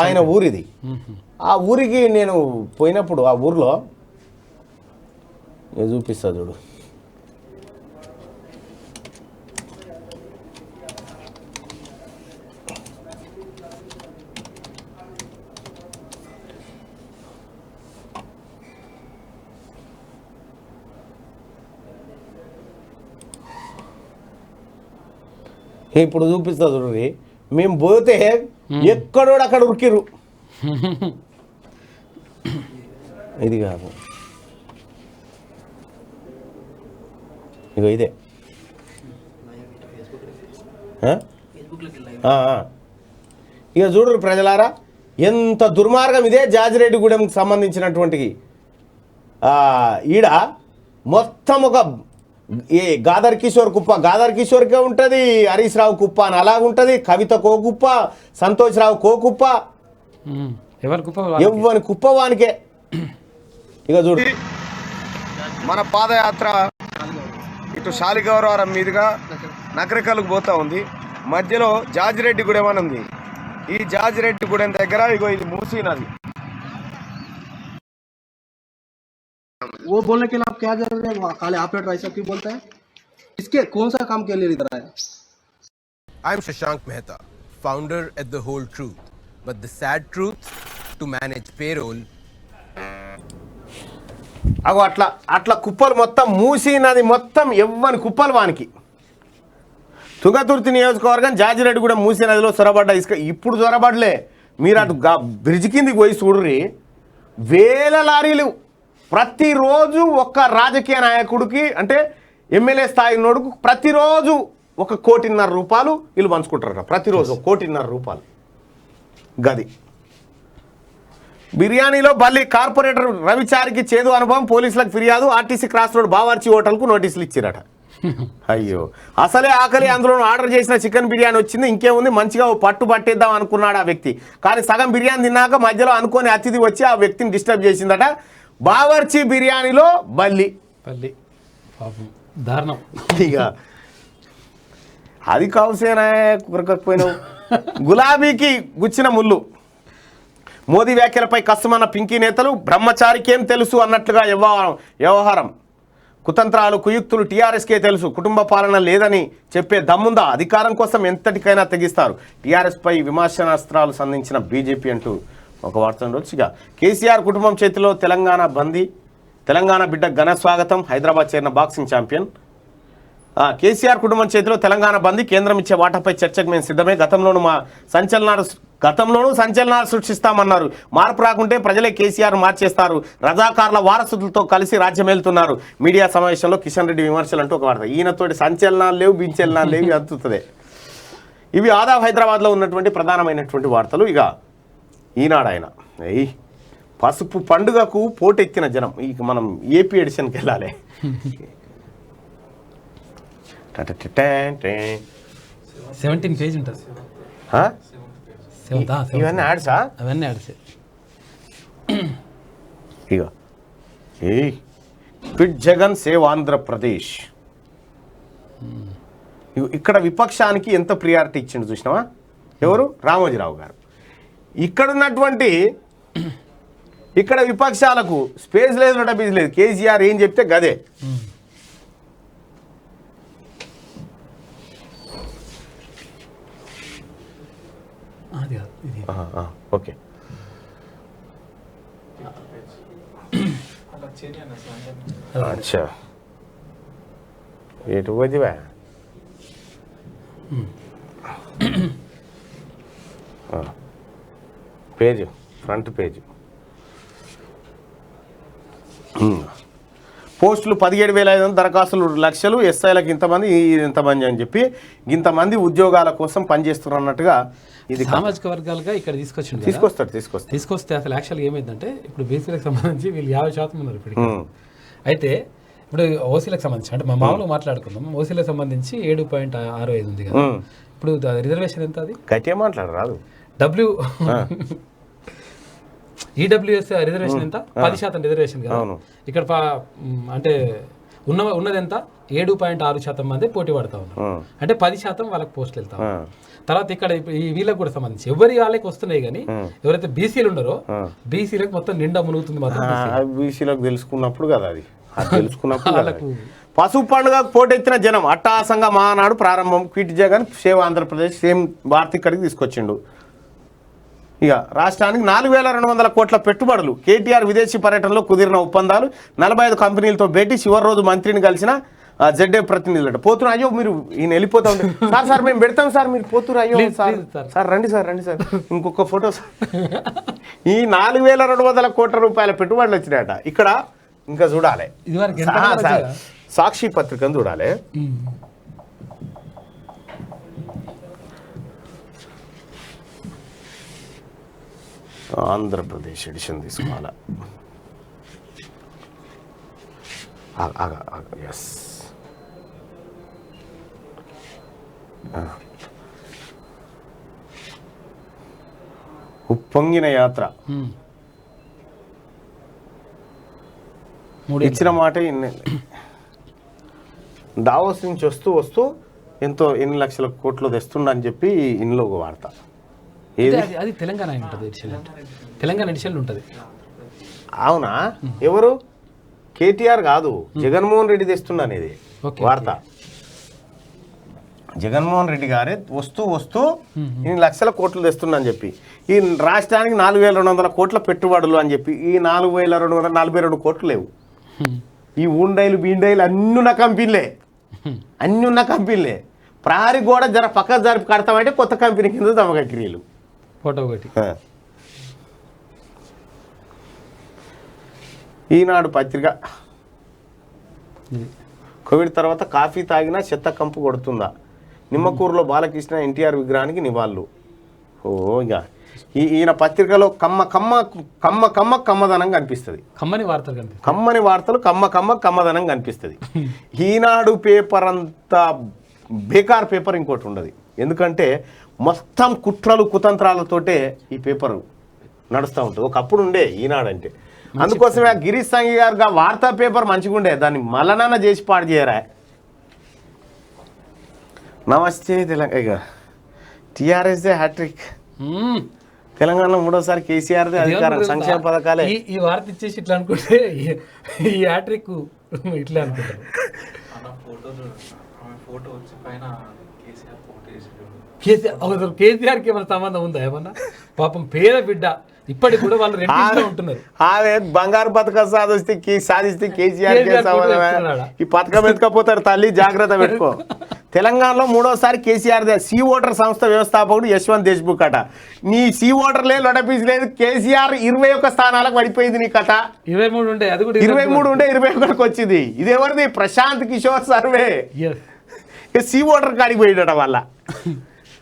ఆయన ఊరిది. ఆ ఊరికి నేను పోయినప్పుడు ఆ ఊర్లో చూపిస్తా చూడు. ఇప్పుడు చూపిస్తా చూడండి. మేము పోతే ఎక్కడోడు అక్కడ ఉరికిర్రు. ఇది కాదు, ఇగో ఇదే. ఇక చూడరు ప్రజలారా, ఎంత దుర్మార్గం ఇదే. జాజిరెడ్డిగూడెంకి సంబంధించినటువంటి ఈడ మొత్తం ఒక గాదర్ కిషోర్ కుప్ప, గాదర్ కిషోర్కే ఉంటుంది, హరీష్ రావు కుప్ప అని అలాగుంటుంది, కవిత కో కుప్ప, సంతోష్ రావు కో కుప్ప, ఎవరి కుప్ప వానికే. ఇక చూడు, మన పాదయాత్ర ఇటు శాలిగౌరవరం మీదుగా నకరికల్కు పోతా ఉంది. మధ్యలో జాజిరెడ్డిగూడెం అని ఉంది. ఈ జాజిరెడ్డిగూడెం దగ్గర ఇగో ఇది మూసీ నది. वो बोलने के लिए आप क्या कर रहे हैं? काले ऑपरेटर ऐसा क्यों बोलता है? इसके कौन सा काम के लिए इधर आया? I'm Shashank Mehta, founder at The Whole Truth. But the sad truth, to manage payroll. అగో అట్లా కుప్పలు మొత్తం మూసీ నది మొత్తం ఎవ్వని కుప్పలు వానికి. తుంగతుర్తి నియోజకవర్గం జాజిరెడ్డిగూడెం మూసీ నదిలో చొరబడ్డ ఇసుక. ఇప్పుడు చొరబడలే, మీరు అటు బ్రిడ్జ్ కిందికి పోయి చూడ్రి, వేల లారీలు ప్రతిరోజు. ఒక్క రాజకీయ నాయకుడికి అంటే ఎమ్మెల్యే స్థాయి ఉన్నోడుకు ప్రతిరోజు 1.5 కోటి రూపాయలు వీళ్ళు పంచుకుంటారు. ప్రతిరోజు 1.5 కోటి రూపాయలు గది. బిర్యానీలో బల్లి. కార్పొరేటర్ రవిచారికి చేదు అనుభవం, పోలీసులకు ఫిర్యాదు. ఆర్టీసీ క్రాస్ రోడ్ బావర్చి హోటల్కు నోటీసులు ఇచ్చిరట. అయ్యో, అసలే ఆకలి. అందులో ఆర్డర్ చేసిన చికెన్ బిర్యానీ వచ్చింది. ఇంకేముంది, మంచిగా పట్టు పట్టేద్దాం అనుకున్నాడు ఆ వ్యక్తి. కానీ సగం బిర్యానీ తిన్నాక మధ్యలో అనుకోని అతిథి వచ్చి ఆ వ్యక్తిని డిస్టర్బ్ చేసిందట. బావర్చి బిర్యానీలో బల్లి. పాపం దారుణం. ఇక అది కౌసేనా కురకపోయినావు. గులాబీకి గుచ్చిన ముళ్ళు. మోదీ వ్యాఖ్యలపై కష్టమన్న పింకీ నేతలు. బ్రహ్మచారికేం తెలుసు అన్నట్లుగా వ్యవహారం. కుతంత్రాలు కుయుక్తులు టీఆర్ఎస్కే తెలుసు. కుటుంబ పాలన లేదని చెప్పే దమ్ముందా? అధికారం కోసం ఎంతటికైనా తెగిస్తారు. టీఆర్ఎస్పై విమర్శనాస్త్రాలు సంధించిన బీజేపీ అంటూ ఒక వార్త ఉండొచ్చు. ఇక కేసీఆర్ కుటుంబం చేతిలో తెలంగాణ బందీ. తెలంగాణ బిడ్డ ఘన స్వాగతం. హైదరాబాద్ చేరిన బాక్సింగ్ ఛాంపియన్. కేసీఆర్ కుటుంబం చేతిలో తెలంగాణ బందీ. కేంద్రం ఇచ్చే వాటాపై చర్చకు మేము సిద్ధమే. గతంలోనూ సంచలనాలు సృష్టిస్తామన్నారు. మార్పు రాకుంటే ప్రజలే కేసీఆర్ మార్చేస్తారు. రజాకార్ల వారసులతో కలిసి రాజ్యమేలుతున్నారు. మీడియా సమావేశంలో కిషన్ రెడ్డి విమర్శలు అంటూ ఒక వార్త. ఈయనతోటి సంచలనాలు లేవు, బించలనాలు లేవు, అందుతుంది. ఇవి ఆదాబ్ హైదరాబాద్లో ఉన్నటువంటి ప్రధానమైనటువంటి వార్తలు. ఇక ఈనాడు ఆయన పసుపు పండుగకు పోటెత్తిన జనం. ఇక మనం ఏపీ ఎడిషన్కి వెళ్ళాలి. 17 పేజ్ ఉంటుంది. ఇవన్నీ యాడ్సా? అవన్నీ యాడ్స్. ఇక పిట్ జగన్ సేవ్ ఆంధ్రప్రదేశ్. ఇక్కడ విపక్షానికి ఎంత ప్రియారిటీ ఇచ్చిండు చూసినావా? ఎవరు? రామోజీరావు గారు. ఇక్కడ విపక్షాలకు స్పేస్ లేదు, డబ్బీస్ లేదు. కేసీఆర్ ఏం చెప్తే గదే. ఓకే, అచ్చా ఎటు పోదివా? Page, front page. పోస్టులు 17,500, దరఖాస్తులు లక్షలు, ఎస్ఐలకు ఇంతమంది ఇంతమంది అని చెప్పి ఇంతమంది ఉద్యోగాల కోసం పనిచేస్తున్నారు అన్నట్టుగా. ఇది సామాజిక వర్గాలుగా ఇక్కడ తీసుకొస్తే అసలు యాక్చువల్గా ఏమైందంటే ఇప్పుడు బీసీలకు సంబంధించి వీళ్ళు 50% ఉన్నారు ఇప్పుడు. అయితే ఇప్పుడు ఓసీలకు సంబంధించి అంటే మా మామూలుగా మాట్లాడుకుందాం. ఓసీలకు సంబంధించి 7.65 ఉంది కదా. ఇప్పుడు రిజర్వేషన్ ఎంత? అది గట్టిగా మాట్లాడరాదు. ఈడబ్ల్యూఎస్ రిజర్వేషన్ ఎంత? 10% రిజర్వేషన్ కదా. ఇక్కడ అంటే ఉన్నది ఎంత? 7.6% మంది పోటీ పడతా ఉన్నారు. అంటే 10% వాళ్ళకి పోస్టులు వెళ్తా ఉన్నారు. తర్వాత ఇక్కడ ఈ వీళ్ళకి కూడా సంబంధించి ఎవరి వాళ్ళకి వస్తున్నాయి, కానీ ఎవరైతే బీసీలు ఉన్నారో బీసీలకు మొత్తం నిండా మునుగుతుంది. బీసీలకు తెలుసుకున్నప్పుడు కదా, అది తెలుసుకున్నప్పుడు. పసుపు పండుగ పోటెత్తిన జనం. అట్టహాసంగా మహానాడు ప్రారంభం. Quit Jagan save Andhra Pradesh. Same వార్త ఇక్కడికి తీసుకొచ్చిండు. ఇక రాష్ట్రానికి 4,200 కోట్ల పెట్టుబడులు. కేటీఆర్ విదేశీ పర్యటనలో కుదిరిన ఒప్పందాలు. 45 కంపెనీలతో భేటీ. చివరి రోజు మంత్రిని కలిసిన జెడ్ఏ ప్రతినిధులట. పోతున్నా, అయ్యో మీరు ఈయన వెళ్ళిపోతా ఉంటే సార్ మేము పెడతాం సార్, మీరు పోతున్నారు. అయ్యో సార్ రండి సార్ ఇంకొక ఫోటో సార్. ఈ 4,200 కోట్ల రూపాయల పెట్టుబడులు వచ్చినాయట. ఇక్కడ ఇంకా చూడాలి, సాక్షి పత్రికను చూడాలి. ఆంధ్రప్రదేశ్ ఎడిషన్ తీసుకోవాలా? ఎస్, ఉప్పొంగిన యాత్ర. ఇచ్చిన మాట దావోస్ నుంచి వస్తూ ఎన్ని లక్షల కోట్లు తెస్తుండని చెప్పి ఇందులో ఒక వార్త. అది తెలంగాణ ఎడిషన్ ఉంటుంది. అవునా? ఎవరు? కేటీఆర్ కాదు, జగన్మోహన్ రెడ్డి తెస్తుండ అనేది వార్త. జగన్మోహన్ రెడ్డి గారే వస్తూ ఇన్ని లక్షల కోట్లు తెస్తుండని చెప్పి, ఈ రాష్ట్రానికి 4,200 కోట్ల పెట్టుబడులు అని చెప్పి, ఈ 4,242 కోట్లు లేవు. ఈ ఊండైలు బీండైలు అన్నున్న కంపెనీలే. ప్రహరీ గోడ జర పక్క జరిపి కడతామంటే కొత్త కంపెనీ కింద తమకక్కిరీలు. ఫోటో ఒకటి. ఈనాడు పత్రిక. కోవిడ్ తర్వాత కాఫీ తాగినా చెత్త కంపు కొడుతుందా? నిమ్మకూరులో బాలకృష్ణ ఎన్టీఆర్ విగ్రహానికి నివాళులు. ఇక ఈయన పత్రికలో కమ్మదనం కనిపిస్తుంది. కమ్మని వార్తలు కమ్మదనం కనిపిస్తుంది. ఈనాడు పేపర్ అంతా బేకార్ పేపర్ ఇంకోటి ఉండదు. ఎందుకంటే మొత్తం కుట్రలు కుతంత్రాలతోటే ఈ పేపర్ నడుస్తూ ఉంటుంది. ఒకప్పుడు ఉండే ఈనాడు అంటే అందుకోసమే ఆ గిరీష్ సంఘి గారు వార్తా పేపర్ మంచిగుండే, దాన్ని మల్లనాన్న చేసి పాడు చేయరా. నమస్తే తెలంగాణ, టీఆర్ఎస్ దే హ్యాట్రిక్, తెలంగాణలో మూడోసారి కేసీఆర్ దే అధికారం, సంక్షేమ పథకాలే. ఈ వార్త ఇచ్చేసి ఇట్లా అనుకుంటే ఈ హ్యాట్రిక్ ఇట్లా అనుకుంటారు. కేసీఆర్కి ఏమైనా సంబంధం ఉందా? ఏమన్నా పాపం పేద బిడ్డ ఇప్పటికి కూడా వాళ్ళు రెండింటిలో ఉంటున్నారు. ఆమె బంగారు పథకం సాధిస్తే కేసీఆర్ ఈ పథకం ఎత్తుకపోతారు. తల్లి జాగ్రత్త పెట్టుకో. తెలంగాణలో మూడోసారి కేసీఆర్ సి ఓటర్ సంస్థ వ్యవస్థాపకుడు యశ్వంత్ దేశ్ముఖ్ అట. నీ సి ఓటర్ లేదు, లొడపీస్ లేదు. కేసీఆర్ 21 స్థానాలకు పడిపోయింది నీ కథ. 23 ఉండే, అది కూడా 23 ఉండే 21కి వచ్చింది. ఇదేవరిది? Prashant Kishor survey. C voter కాడికి పోయిడట వల్ల.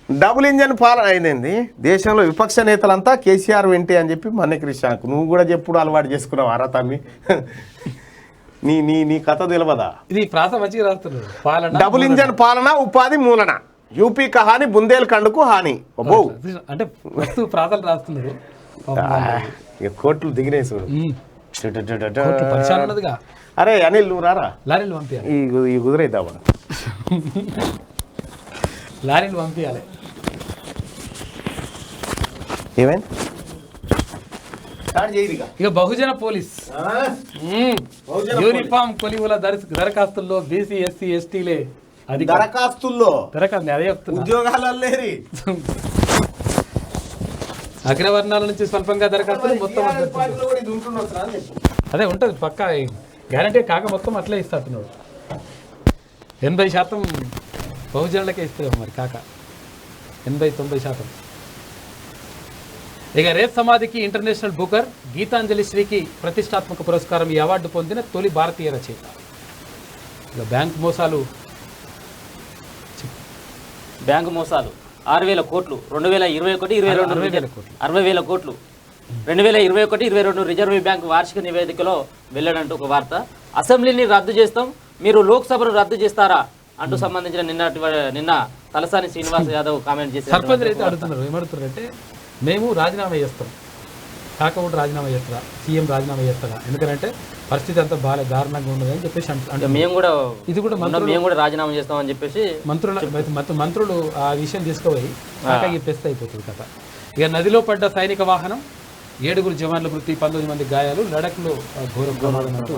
డబుల్ ఇంజన్ పాలన అయింది. దేశంలో విపక్ష నేతలంతా కేసీఆర్ వెంటే అని చెప్పి మన్నే కృష్ణకు నువ్వు కూడా చెప్పుడు అలవాటు చేసుకున్నావు అరా తమ్మి. నీ నీ నీ కథ తెలియదా? ఇది ప్రాస మంచిగా రాస్తున్నారు. పాలన డబుల్ ఇంజన్ పాలన, ఉపాధి మూలన, యూపీ కహాని, బుందేల్ఖండ్కు హాని. అంటే వస్తు ప్రాసలు రాస్తున్నారు. కోట్లు దిగినాయి చూడు. ఉన్నదిగా. అరే అనిల్ నువ్వు రారా, లారీలు పంపించాలి. ఈ కుదిరైద్దామా? లారీలు పంపించాలి. ఏమైంది? ఇక బహుజన పోలీస్ యూనిఫామ్ కొలివుల దరఖాస్తుల్లో బీసీ ఎస్సీ ఎస్టీలే దరఖాస్తుల్లో దరఖాస్తు అదే చెప్తున్నా. ఉద్యోగాలు అగ్రవర్ణాల నుంచి స్వల్పంగా దరఖాస్తులు మొత్తం అదే ఉంటుంది పక్కా గ్యారంటీ కాక మొత్తం అట్లే ఇస్తున్నాడు. 80% బహుజనులకే ఇస్తాం మరి కాక 80-90%. ఇక రేప్ సమాధికి ఇంటర్నేషనల్ బుకర్ గీతాంజలి శ్రీకి ప్రతిష్టాత్మక పురస్కారం. ఈ అవార్డు పొందిన తొలి భారతీయ రచయిత. ఇక బ్యాంకు మోసాలు 6,000 కోట్లు 2021-22 60,000 కోట్లు 2021-22 రిజర్వ్ బ్యాంక్ వార్షిక నివేదికలో వెళ్ళడంటూ ఒక వార్త. అసెంబ్లీని రద్దు చేస్తాం, మీరు లోక్సభను రద్దు చేస్తారా అంటూ సంబంధించిన నిన్న తలసాని శ్రీనివాస్ యాదవ్ కామెంట్ చేశారు. సర్పంచ్ అయితే అడుగుతున్నారు, ఏమడుతున్నారంటే మేము రాజీనామా చేస్తాం, కాకపోతే రాజీనామా చేస్తారా, సీఎం రాజీనామా చేస్తారా, ఎందుకంటే పరిస్థితి అంతా బాగా దారుణంగా ఉన్నది అని చెప్పేసి అంటే మేము కూడా రాజీనామా చేస్తామని చెప్పేసి మంత్రులు ఆ విషయం తీసుకుపోయి పెస్త అయిపోతుంది కథ. ఇక నదిలో పడ్డ సైనిక వాహనం, 7 జవాన్ల మృతి, 19 మంది గాయాలు, లడఖ్లో ఘోర ప్రమాదం అంటూ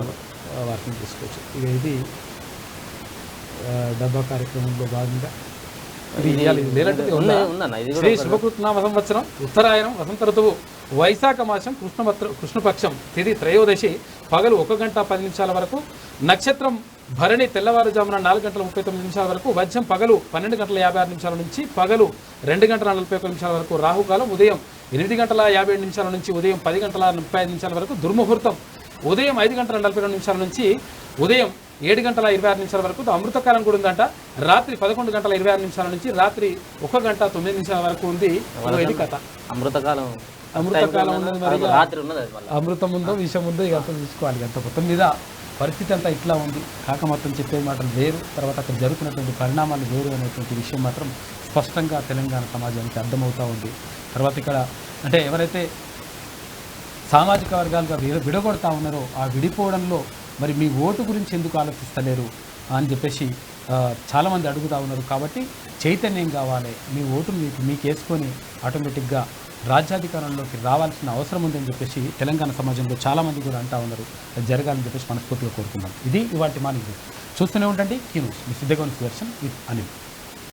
వార్తను తీసుకోవచ్చు. ఇక ఇది డబ్బా కార్యక్రమంలో భాగంగా శ్రీ శుభకృత్నామ సంవత్సరం ఉత్తరాయణం వసంత ఋతువు వైశాఖ మాసం కృష్ణపక్షం తిథి త్రయోదశి పగలు 1:10 వరకు, నక్షత్రం భరణి తెల్లవారుజామున 4:39 వరకు, వజ్రం పగలు 12:56 నుంచి పగలు 2:41 వరకు, రాహుకాలం ఉదయం 8:57 నుంచి ఉదయం 10:35 వరకు, దుర్ముహూర్తం ఉదయం 5:42 నుంచి ఉదయం 7:26 వరకు, అమృతకాలం కూడా ఉందంట. రాత్రి 11:26 నుంచి రాత్రి 1:09 వరకు ఉంది. ఇది కథ. అమృతకాలం ఉన్నది మరి, అమృతం ఉందో విషయం ఉందో ఇక అంతా చూసుకోవాలి. అంత మొత్తం మీద పరిస్థితి అంతా ఇట్లా ఉంది. కాక మొత్తం చెప్పే మాటలు వేరు, తర్వాత అక్కడ జరుగుతున్నటువంటి పరిణామాలు వేరు అనేటువంటి విషయం మాత్రం స్పష్టంగా తెలంగాణ సమాజానికి అర్థమవుతూ ఉంది. తర్వాత ఇక్కడ అంటే ఎవరైతే సామాజిక వర్గాలుగా విడగొడతా ఉన్నారో ఆ విడిపోవడంలో మరి మీ ఓటు గురించి ఎందుకు ఆలోచిస్తలేరు అని చెప్పేసి చాలామంది అడుగుతూ ఉన్నారు. కాబట్టి చైతన్యం కావాలి, మీ ఓటును మీకు వేసుకొని ఆటోమేటిక్గా రాజ్యాధికారంలోకి రావాల్సిన అవసరం ఉందని చెప్పేసి తెలంగాణ సమాజంలో చాలామంది కూడా అంటూ ఉన్నారు. అది జరగాలని చెప్పేసి మనస్ఫూర్తిగా కోరుకుందాం. ఇది ఇవాటి మార్నింగ్ చూస్తూనే ఉండండి. కీ న్యూస్, మీ సిద్ధగౌన్ వెర్షన్ విత్ అనిల్.